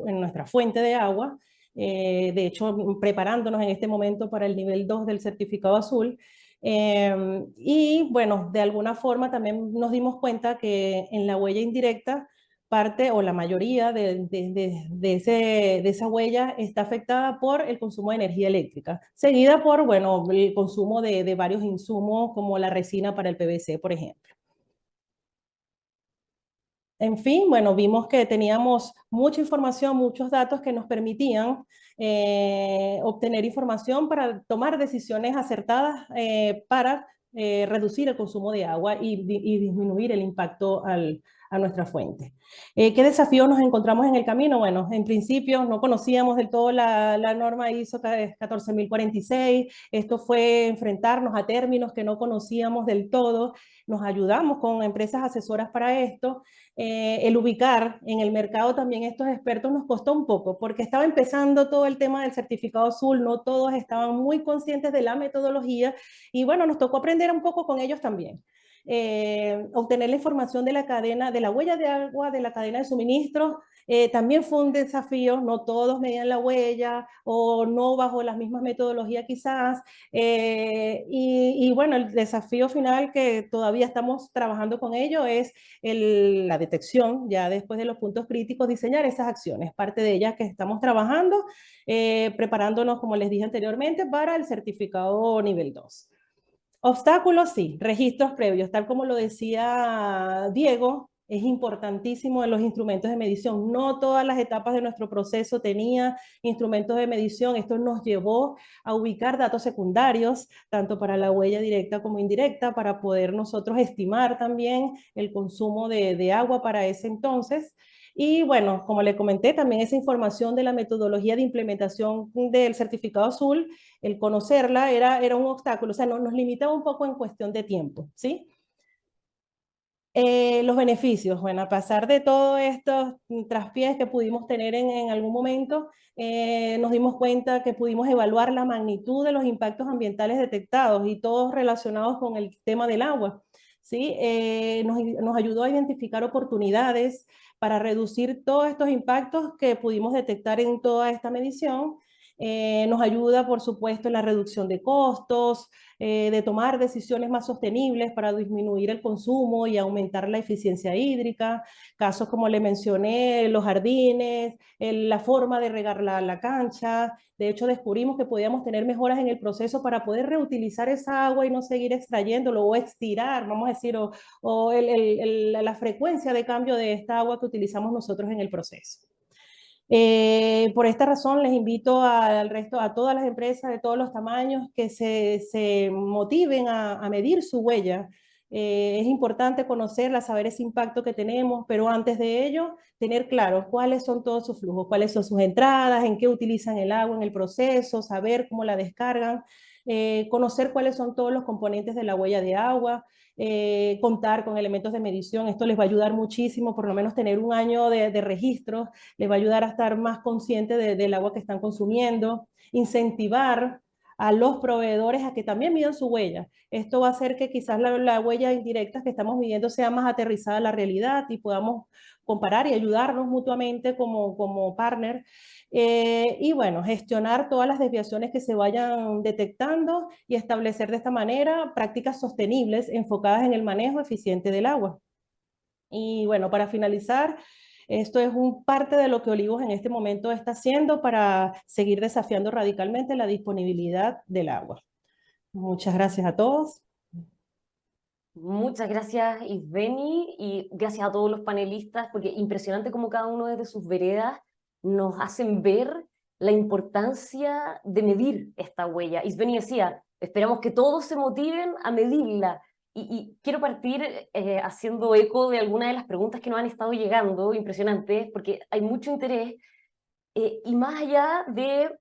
fuente de agua. De hecho, preparándonos en este momento para el nivel 2 del certificado azul. Y bueno, de alguna forma también nos dimos cuenta que en la huella indirecta, parte o la mayoría de esa huella está afectada por el consumo de energía eléctrica, seguida por, bueno, el consumo de varios insumos como la resina para el PVC, por ejemplo. En fin, bueno, vimos que teníamos mucha información, muchos datos que nos permitían obtener información para tomar decisiones acertadas para reducir el consumo de agua y disminuir el impacto a nuestra fuente. ¿Qué desafíos nos encontramos en el camino? Bueno, en principio no conocíamos del todo la norma ISO 14046. Esto fue enfrentarnos a términos que no conocíamos del todo. Nos ayudamos con empresas asesoras para esto. El ubicar en el mercado también estos expertos nos costó un poco, porque estaba empezando todo el tema del certificado azul, no todos estaban muy conscientes de la metodología, y bueno, nos tocó aprender un poco con ellos también. Obtener la información de la cadena, de la huella de agua, de la cadena de suministro, también fue un desafío. No todos medían la huella o no bajo las mismas metodologías quizás, y bueno, el desafío final que todavía estamos trabajando con ello es la detección, ya después de los puntos críticos, diseñar esas acciones, parte de ellas que estamos trabajando, preparándonos, como les dije anteriormente, para el certificado nivel 2. Obstáculos, sí, registros previos, tal como lo decía Diego, Es importantísimo en los instrumentos de medición. No todas las etapas de nuestro proceso tenían instrumentos de medición. Esto nos llevó a ubicar datos secundarios, tanto para la huella directa como indirecta, para poder nosotros estimar también el consumo de agua para ese entonces. Y bueno, como le comenté, también esa información de la metodología de implementación del certificado azul, el conocerla era un obstáculo, o sea, nos limitaba un poco en cuestión de tiempo, ¿sí? Los beneficios, bueno, a pesar de todos estos traspiés que pudimos tener en algún momento, nos dimos cuenta que pudimos evaluar la magnitud de los impactos ambientales detectados y todos relacionados con el tema del agua. ¿Sí? Nos ayudó a identificar oportunidades para reducir todos estos impactos que pudimos detectar en toda esta medición. Nos ayuda, por supuesto, en la reducción de costos, de tomar decisiones más sostenibles para disminuir el consumo y aumentar la eficiencia hídrica. Casos como le mencioné, los jardines, la forma de regar la cancha. De hecho, descubrimos que podíamos tener mejoras en el proceso para poder reutilizar esa agua y no seguir extrayéndolo o estirar, vamos a decir, o la frecuencia de cambio de esta agua que utilizamos nosotros en el proceso. Por esta razón les invito al resto, a todas las empresas de todos los tamaños que se motiven a medir su huella. Es importante conocerla, saber ese impacto que tenemos, pero antes de ello, tener claro cuáles son todos sus flujos, cuáles son sus entradas, en qué utilizan el agua en el proceso, saber cómo la descargan, conocer cuáles son todos los componentes de la huella de agua, contar con elementos de medición. Esto les va a ayudar muchísimo, por lo menos tener un año de registros, les va a ayudar a estar más conscientes del agua que están consumiendo, incentivar a los proveedores a que también midan su huella. Esto va a hacer que quizás la huella indirecta que estamos midiendo sea más aterrizada a la realidad y podamos comparar y ayudarnos mutuamente como partner. Y bueno, gestionar todas las desviaciones que se vayan detectando y establecer de esta manera prácticas sostenibles enfocadas en el manejo eficiente del agua. Y bueno, para finalizar, esto es parte de lo que Olivos en este momento está haciendo para seguir desafiando radicalmente la disponibilidad del agua. Muchas gracias a todos. Muchas gracias, Isbeni, y gracias a todos los panelistas, porque impresionante cómo cada uno desde sus veredas nos hacen ver la importancia de medir esta huella. Isbeni decía, esperamos que todos se motiven a medirla. Y quiero partir haciendo eco de algunas de las preguntas que nos han estado llegando, impresionantes, porque hay mucho interés, y más allá de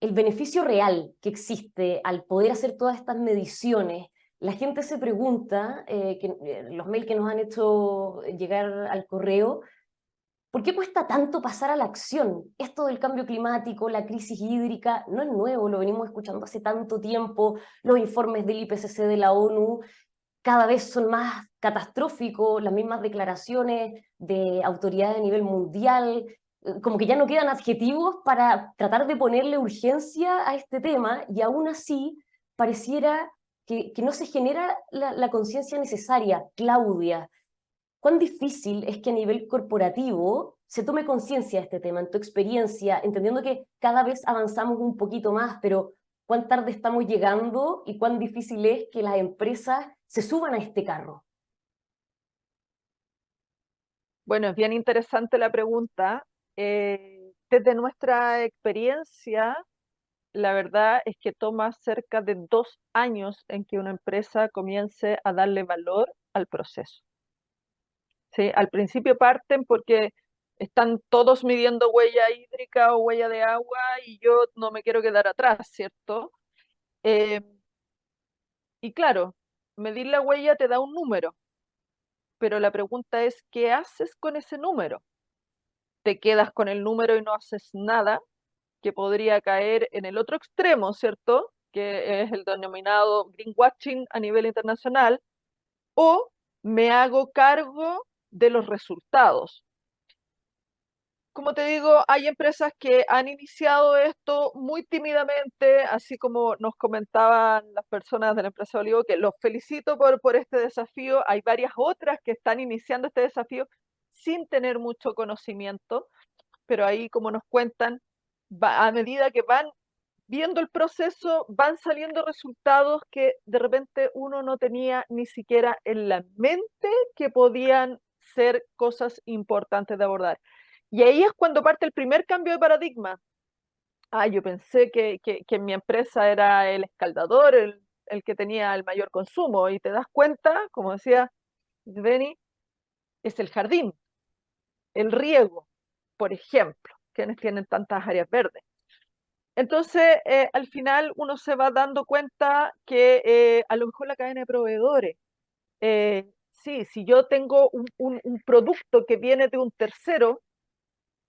el beneficio real que existe al poder hacer todas estas mediciones, la gente se pregunta, los mails que nos han hecho llegar al correo, ¿por qué cuesta tanto pasar a la acción? Esto del cambio climático, la crisis hídrica, no es nuevo, lo venimos escuchando hace tanto tiempo, los informes del IPCC de la ONU cada vez son más catastróficos, las mismas declaraciones de autoridades a nivel mundial, como que ya no quedan adjetivos para tratar de ponerle urgencia a este tema, y aún así pareciera que no se genera la conciencia necesaria. Claudia, ¿cuán difícil es que a nivel corporativo se tome conciencia de este tema, en tu experiencia, entendiendo que cada vez avanzamos un poquito más, pero cuán tarde estamos llegando y cuán difícil es que las empresas se suban a este carro? Bueno, es bien interesante la pregunta. Desde nuestra experiencia, la verdad es que toma cerca de 2 años en que una empresa comience a darle valor al proceso. ¿Sí? Al principio parten porque están todos midiendo huella hídrica o huella de agua y yo no me quiero quedar atrás, ¿cierto? Eh, y claro, medir la huella te da un número, pero la pregunta es, ¿qué haces con ese número? ¿Te quedas con el número y no haces nada? Que podría caer en el otro extremo, ¿cierto? Que es el denominado greenwashing a nivel internacional, o me hago cargo de los resultados. Como te digo, hay empresas que han iniciado esto muy tímidamente, así como nos comentaban las personas de la empresa Olivo, que los felicito por este desafío. Hay varias otras que están iniciando este desafío sin tener mucho conocimiento, pero ahí, como nos cuentan, a medida que van viendo el proceso, van saliendo resultados que de repente uno no tenía ni siquiera en la mente que podían ser cosas importantes de abordar. Y ahí es cuando parte el primer cambio de paradigma. Yo pensé que en mi empresa era el escaldador el que tenía el mayor consumo, y te das cuenta, como decía Benny, es el jardín, el riego, por ejemplo, quienes tienen tantas áreas verdes. Entonces, al final uno se va dando cuenta que a lo mejor la cadena de proveedores, sí, si yo tengo un producto que viene de un tercero,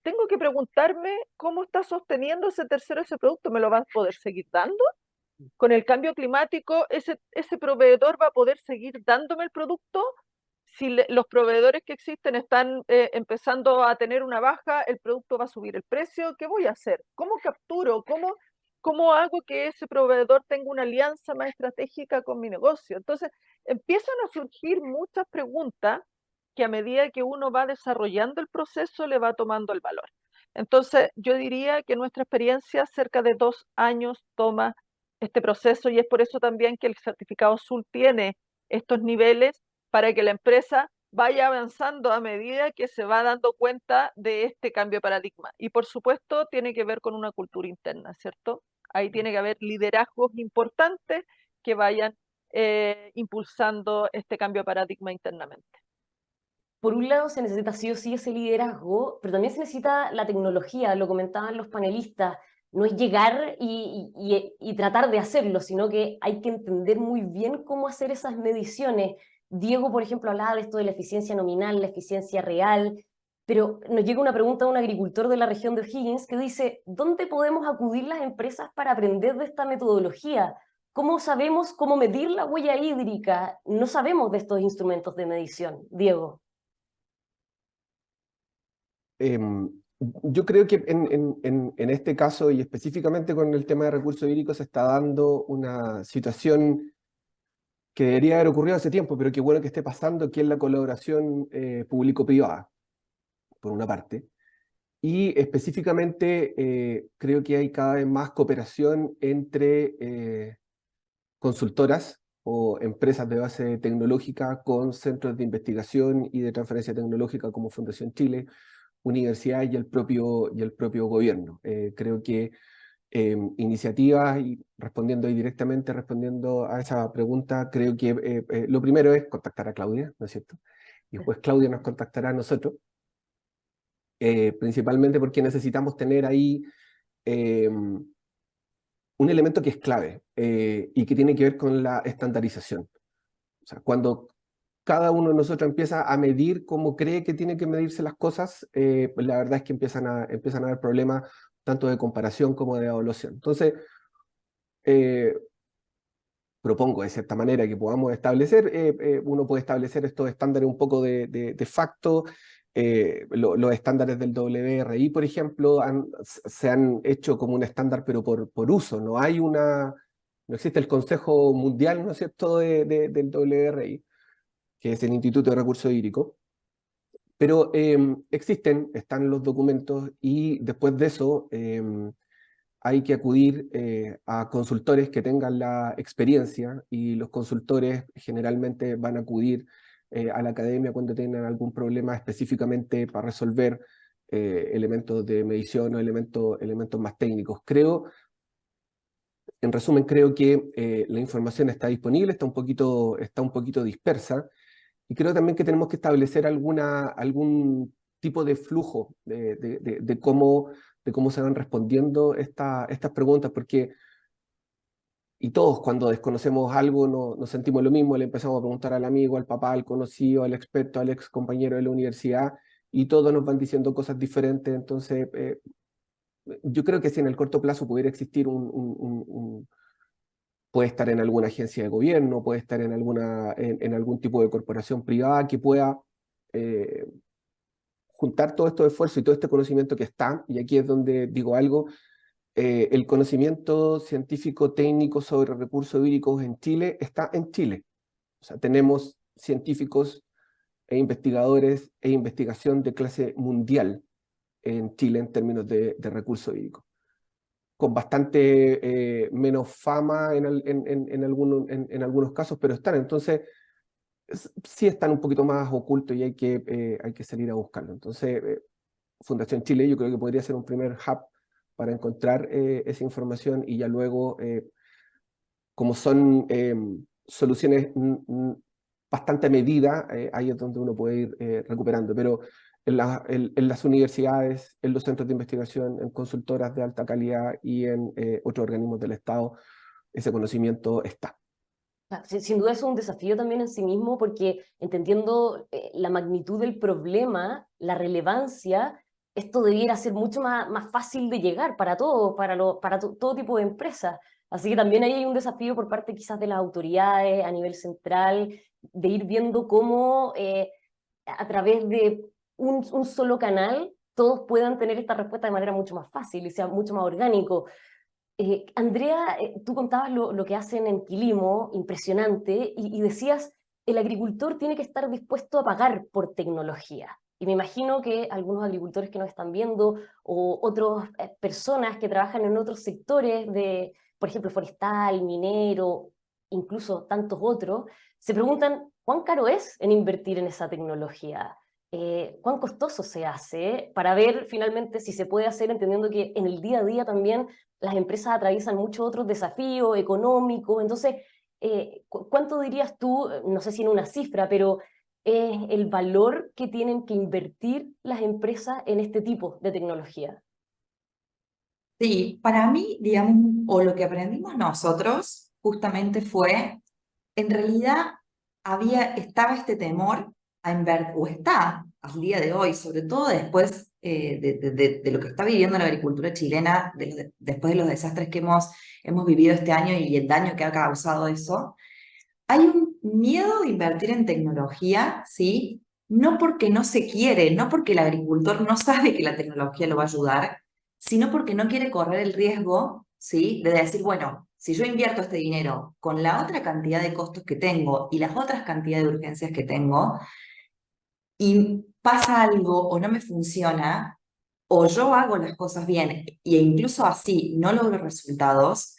tengo que preguntarme cómo está sosteniendo ese tercero ese producto. ¿Me lo va a poder seguir dando? Con el cambio climático, ese proveedor va a poder seguir dándome el producto. Si los proveedores que existen están empezando a tener una baja, el producto va a subir el precio. ¿Qué voy a hacer? ¿Cómo capturo? ¿Cómo hago que ese proveedor tenga una alianza más estratégica con mi negocio? Entonces, empiezan a surgir muchas preguntas que a medida que uno va desarrollando el proceso le va tomando el valor. Entonces, yo diría que nuestra experiencia, cerca de 2 años toma este proceso, y es por eso también que el certificado azul tiene estos niveles, para que la empresa vaya avanzando a medida que se va dando cuenta de este cambio de paradigma. Y por supuesto tiene que ver con una cultura interna, ¿cierto? Ahí tiene que haber liderazgos importantes que vayan impulsando este cambio de paradigma internamente. Por un lado se necesita sí o sí ese liderazgo, pero también se necesita la tecnología, lo comentaban los panelistas. No es llegar y tratar de hacerlo, sino que hay que entender muy bien cómo hacer esas mediciones. Diego, por ejemplo, hablaba de esto de la eficiencia nominal, la eficiencia real, pero nos llega una pregunta de un agricultor de la región de O'Higgins que dice, ¿dónde podemos acudir las empresas para aprender de esta metodología? ¿Cómo sabemos cómo medir la huella hídrica? No sabemos de estos instrumentos de medición. Diego. Yo creo que en este caso, y específicamente con el tema de recursos hídricos, se está dando una situación que debería haber ocurrido hace tiempo, pero qué bueno que esté pasando, que es la colaboración público-privada, por una parte. Y específicamente creo que hay cada vez más cooperación entre consultoras o empresas de base tecnológica con centros de investigación y de transferencia tecnológica como Fundación Chile, universidades y el propio gobierno. Creo que iniciativas, y respondiendo ahí directamente, respondiendo a esa pregunta, creo que lo primero es contactar a Claudia, ¿no es cierto? Y después Claudia nos contactará a nosotros, principalmente porque necesitamos tener ahí un elemento que es clave y que tiene que ver con la estandarización. O sea, cuando cada uno de nosotros empieza a medir cómo cree que tiene que medirse las cosas, pues la verdad es que empiezan a haber problemas tanto de comparación como de evaluación. Entonces, propongo de cierta manera que podamos establecer, uno puede establecer estos estándares un poco de facto. Los estándares del WRI, por ejemplo, se han hecho como un estándar, pero por uso. No existe el Consejo Mundial, ¿no es cierto?, del WRI, que es el Instituto de Recursos Hídricos. Pero están los documentos, y después de eso hay que acudir a consultores que tengan la experiencia, y los consultores generalmente van a acudir a la academia cuando tengan algún problema específicamente para resolver elementos de medición o elementos más técnicos. En resumen, creo que la información está disponible, está un poquito dispersa, y creo también que tenemos que establecer algún tipo de flujo de cómo se van respondiendo estas preguntas, porque todos cuando desconocemos algo nos sentimos lo mismo, le empezamos a preguntar al amigo, al papá, al conocido, al experto, al ex compañero de la universidad, y todos nos van diciendo cosas diferentes. Entonces, yo creo que si en el corto plazo pudiera existir puede estar en alguna agencia de gobierno, puede estar en algún tipo de corporación privada que pueda juntar todo estos esfuerzos y todo este conocimiento que está, y aquí es donde digo algo, el conocimiento científico técnico sobre recursos hídricos en Chile está en Chile. O sea, tenemos científicos e investigadores e investigación de clase mundial en Chile en términos de recursos hídricos, con bastante menos fama en algunos casos, pero están. Entonces, sí están un poquito más ocultos y hay que salir a buscarlo. Entonces, Fundación Chile yo creo que podría ser un primer hub para encontrar esa información y ya luego, como son soluciones bastante medidas, ahí es donde uno puede ir recuperando. Pero en las universidades, en los centros de investigación, en consultoras de alta calidad y en otros organismos del Estado, ese conocimiento está. Sin duda es un desafío también en sí mismo, porque entendiendo la magnitud del problema, la relevancia, esto debiera ser mucho más fácil de llegar para todos, para todo tipo de empresas. Así que también ahí hay un desafío por parte quizás de las autoridades a nivel central, de ir viendo cómo a través de un solo canal todos puedan tener esta respuesta de manera mucho más fácil y sea mucho más orgánico. Andrea, tú contabas lo que hacen en Quilimo, impresionante, y decías, el agricultor tiene que estar dispuesto a pagar por tecnología. Y me imagino que algunos agricultores que nos están viendo o otras personas que trabajan en otros sectores de, por ejemplo, forestal, minero, incluso tantos otros, se preguntan, ¿cuán caro es en invertir en esa tecnología? ¿Cuán costoso se hace? Para ver finalmente si se puede hacer, entendiendo que en el día a día también las empresas atraviesan muchos otros desafíos económicos. Entonces, ¿cuánto dirías tú, no sé si en una cifra, pero el valor que tienen que invertir las empresas en este tipo de tecnología? Sí, para mí, digamos, o lo que aprendimos nosotros justamente fue, en realidad estaba este temor a invertir, o está al día de hoy, sobre todo después de lo que está viviendo la agricultura chilena, después de los desastres que hemos vivido este año y el daño que ha causado eso. Hay un miedo de invertir en tecnología, ¿sí? No porque no se quiere, no porque el agricultor no sabe que la tecnología lo va a ayudar, sino porque no quiere correr el riesgo, ¿sí? De decir, bueno, si yo invierto este dinero con la otra cantidad de costos que tengo y las otras cantidades de urgencias que tengo, y pasa algo o no me funciona, o yo hago las cosas bien e incluso así no logro resultados,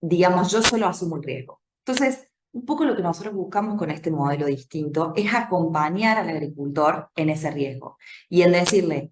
digamos, yo solo asumo el riesgo. Entonces, un poco lo que nosotros buscamos con este modelo distinto es acompañar al agricultor en ese riesgo y en decirle,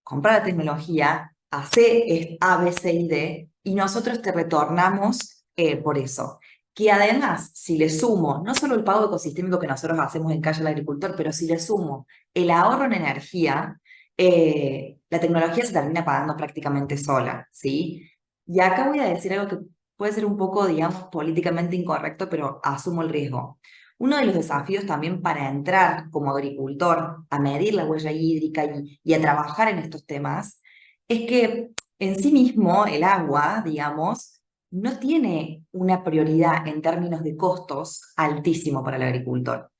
compra la tecnología, hace A, B, C y D y nosotros te retornamos por eso. Que además, si le sumo no solo el pago ecosistémico que nosotros hacemos en calle al agricultor, pero si le sumo el ahorro en energía, la tecnología se termina pagando prácticamente sola, ¿sí? Y acá voy a decir algo que puede ser un poco, digamos, políticamente incorrecto, pero asumo el riesgo. Uno de los desafíos también para entrar como agricultor a medir la huella hídrica y a trabajar en estos temas es que en sí mismo el agua, digamos, no tiene una prioridad en términos de costos altísimo para el agricultor.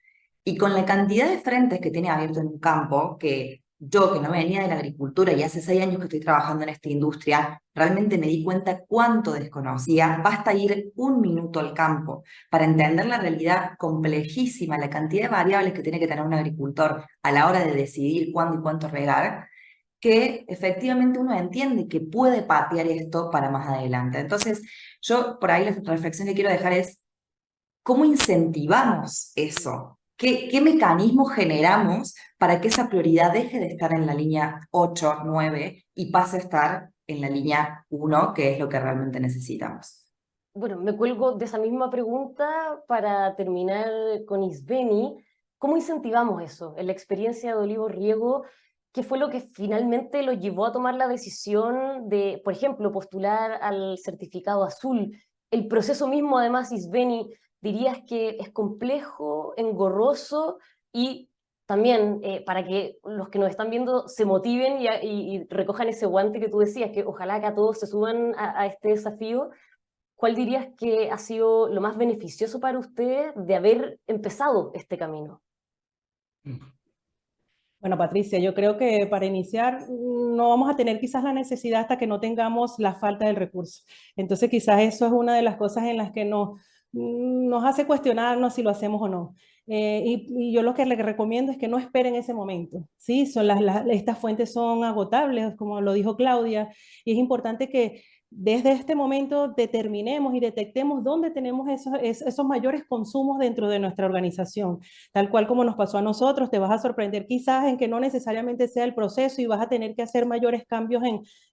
Y con la cantidad de frentes que tiene abierto en un campo, que yo que no venía de la agricultura y hace 6 años que estoy trabajando en esta industria, realmente me di cuenta cuánto desconocía. Basta ir 1 minuto al campo para entender la realidad complejísima, la cantidad de variables que tiene que tener un agricultor a la hora de decidir cuándo y cuánto regar, que efectivamente uno entiende que puede patear esto para más adelante. Entonces, yo por ahí la reflexión que quiero dejar es, ¿cómo incentivamos eso? ¿Qué mecanismos generamos para que esa prioridad deje de estar en la línea 8, 9 y pase a estar en la línea 1, que es lo que realmente necesitamos? Bueno, me cuelgo de esa misma pregunta para terminar con Isbeni. ¿Cómo incentivamos eso? En la experiencia de Olivo Riego, ¿qué fue lo que finalmente los llevó a tomar la decisión de, por ejemplo, postular al certificado azul? El proceso mismo, además, Isbeni, dirías que es complejo, engorroso y también para que los que nos están viendo se motiven y recojan ese guante que tú decías, que ojalá que a todos se suban a este desafío. ¿Cuál dirías que ha sido lo más beneficioso para ustedes de haber empezado este camino? Bueno, Patricia, yo creo que para iniciar no vamos a tener quizás la necesidad hasta que no tengamos la falta del recurso. Entonces quizás eso es una de las cosas en las que nos hace cuestionarnos si lo hacemos o no. Y yo lo que les recomiendo es que no esperen ese momento, ¿sí? Estas fuentes son agotables, como lo dijo Claudia, y es importante que desde este momento determinemos y detectemos dónde tenemos esos mayores consumos dentro de nuestra organización. Tal cual como nos pasó a nosotros, te vas a sorprender quizás en que no necesariamente sea el proceso y vas a tener que hacer mayores cambios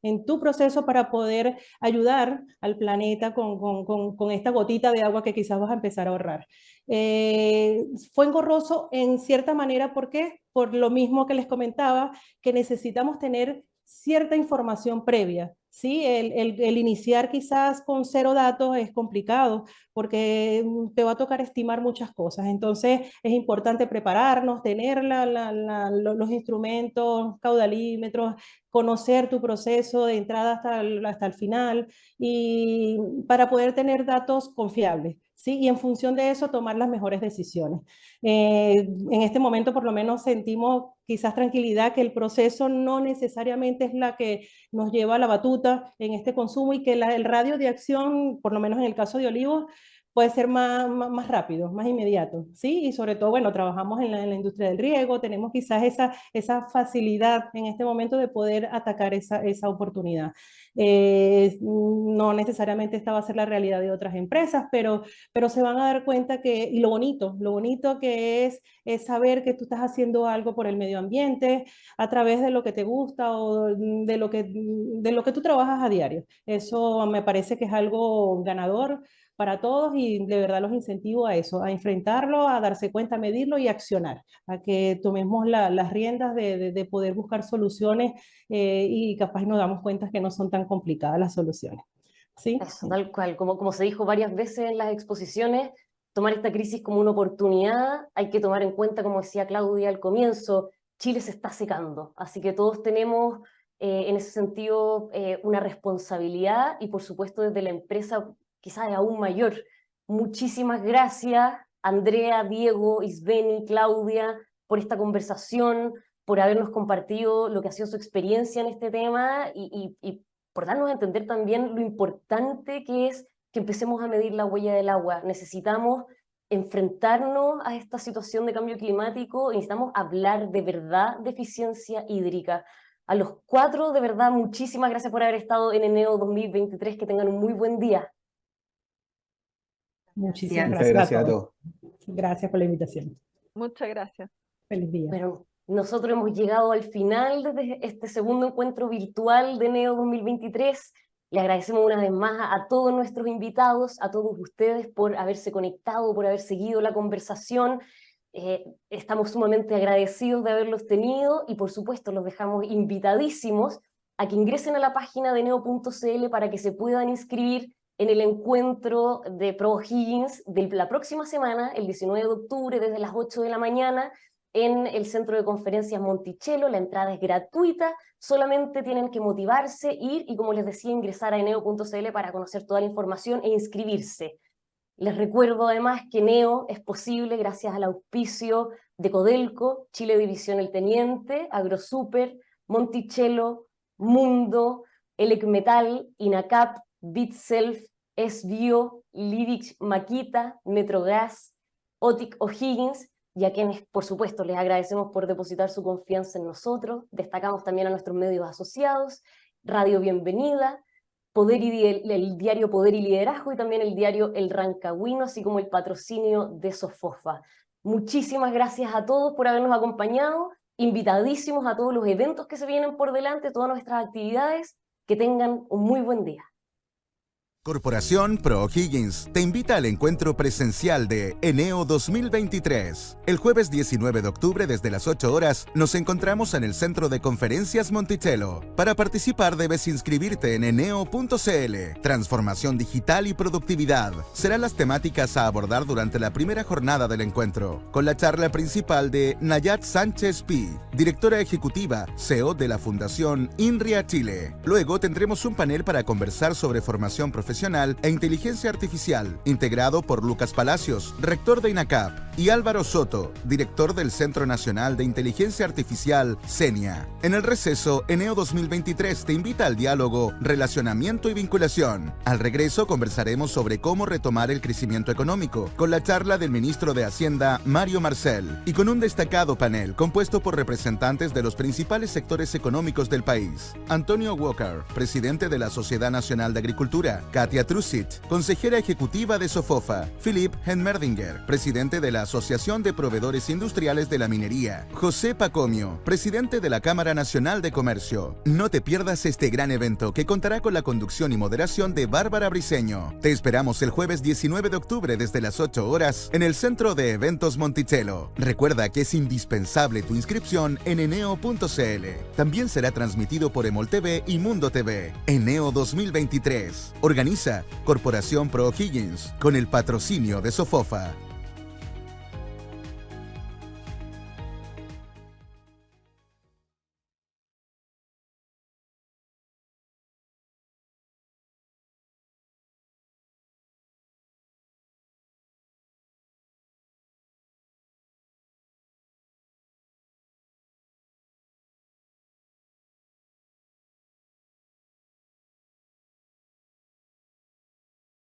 en tu proceso para poder ayudar al planeta con esta gotita de agua que quizás vas a empezar a ahorrar. Fue engorroso en cierta manera, ¿por qué? Por lo mismo que les comentaba, que necesitamos tener cierta información previa. ¿Sí? El iniciar quizás con 0 datos es complicado porque te va a tocar estimar muchas cosas. Entonces es importante prepararnos, tener los instrumentos, caudalímetros, conocer tu proceso de entrada hasta el final y para poder tener datos confiables. ¿Sí? Y en función de eso tomar las mejores decisiones. En este momento por lo menos sentimos quizás tranquilidad que el proceso no necesariamente es la que nos lleva a la batuta en este consumo y que el radio de acción, por lo menos en el caso de olivos, puede ser más rápido, más inmediato, ¿sí? Y sobre todo, bueno, trabajamos en la industria del riego, tenemos quizás esa facilidad en este momento de poder atacar esa oportunidad. No necesariamente esta va a ser la realidad de otras empresas, pero se van a dar cuenta que, y lo bonito que es saber que tú estás haciendo algo por el medio ambiente a través de lo que te gusta o de lo que tú trabajas a diario. Eso me parece que es algo ganador para todos y de verdad los incentivo a eso, a enfrentarlo, a darse cuenta, a medirlo y a accionar, a que tomemos las riendas de poder buscar soluciones y capaz nos damos cuenta que no son tan complicadas las soluciones. ¿Sí? Eso, tal cual, como se dijo varias veces en las exposiciones, tomar esta crisis como una oportunidad, hay que tomar en cuenta, como decía Claudia al comienzo, Chile se está secando, así que todos tenemos en ese sentido una responsabilidad y por supuesto desde la empresa quizás es aún mayor. Muchísimas gracias Andrea, Diego, Isbeni, Claudia por esta conversación, por habernos compartido lo que ha sido su experiencia en este tema y por darnos a entender también lo importante que es que empecemos a medir la huella del agua. Necesitamos enfrentarnos a esta situación de cambio climático y necesitamos hablar de verdad de eficiencia hídrica. A los 4, de verdad, muchísimas gracias por haber estado en Eneo 2023, que tengan un muy buen día. Muchísimas gracias a todos. Gracias por la invitación. Muchas gracias. Feliz día. Bueno, nosotros hemos llegado al final de este segundo encuentro virtual de Eneo 2023. Le agradecemos una vez más a todos nuestros invitados, a todos ustedes por haberse conectado, por haber seguido la conversación. Estamos sumamente agradecidos de haberlos tenido y por supuesto los dejamos invitadísimos a que ingresen a la página de eneo.cl para que se puedan inscribir en el encuentro de ProHiggins de la próxima semana, el 19 de octubre, desde las 8 de la mañana, en el Centro de Conferencias Monticello. La entrada es gratuita, solamente tienen que motivarse, ir y, como les decía, ingresar a eneo.cl para conocer toda la información e inscribirse. Les recuerdo además que Eneo es posible gracias al auspicio de Codelco, Chile División El Teniente, AgroSuper, Monticello, Mundo, Elecmetal, INACAP, Bitself, Esbio, Lidix Maquita, Metrogas, Otic O'Higgins, y a quienes, por supuesto, les agradecemos por depositar su confianza en nosotros. Destacamos también a nuestros medios asociados, Radio Bienvenida, el diario Poder y Liderazgo y también el diario El Rancagüino, así como el patrocinio de Sofofa. Muchísimas gracias a todos por habernos acompañado, invitadísimos a todos los eventos que se vienen por delante, todas nuestras actividades. Que tengan un muy buen día. Corporación ProHiggins te invita al encuentro presencial de Eneo 2023. El jueves 19 de octubre desde las 8 horas nos encontramos en el Centro de Conferencias Monticello. Para participar debes inscribirte en eneo.cl. Transformación digital y productividad serán las temáticas a abordar durante la primera jornada del encuentro, con la charla principal de Nayat Sánchez Pi, directora ejecutiva, CEO de la Fundación INRIA Chile. Luego tendremos un panel para conversar sobre formación profesional e inteligencia artificial, integrado por Lucas Palacios, rector de INACAP. y Álvaro Soto, director del Centro Nacional de Inteligencia Artificial, CENIA. En el receso, Eneo 2023 te invita al diálogo, relacionamiento y vinculación. Al regreso conversaremos sobre cómo retomar el crecimiento económico, con la charla del ministro de Hacienda, Mario Marcel, y con un destacado panel compuesto por representantes de los principales sectores económicos del país. Antonio Walker, presidente de la Sociedad Nacional de Agricultura; Katia Trusit, consejera ejecutiva de Sofofa; Philipp Henmerdinger, presidente de la Asociación de Proveedores Industriales de la Minería; José Pacomio, presidente de la Cámara Nacional de Comercio. No te pierdas este gran evento que contará con la conducción y moderación de Bárbara Briceño. Te esperamos el jueves 19 de octubre desde las 8 horas en el Centro de Eventos Monticello. Recuerda que es indispensable tu inscripción en eneo.cl. También será transmitido por Emol TV y Mundo TV. Eneo 2023. Organiza Corporación ProHiggins con el patrocinio de Sofofa.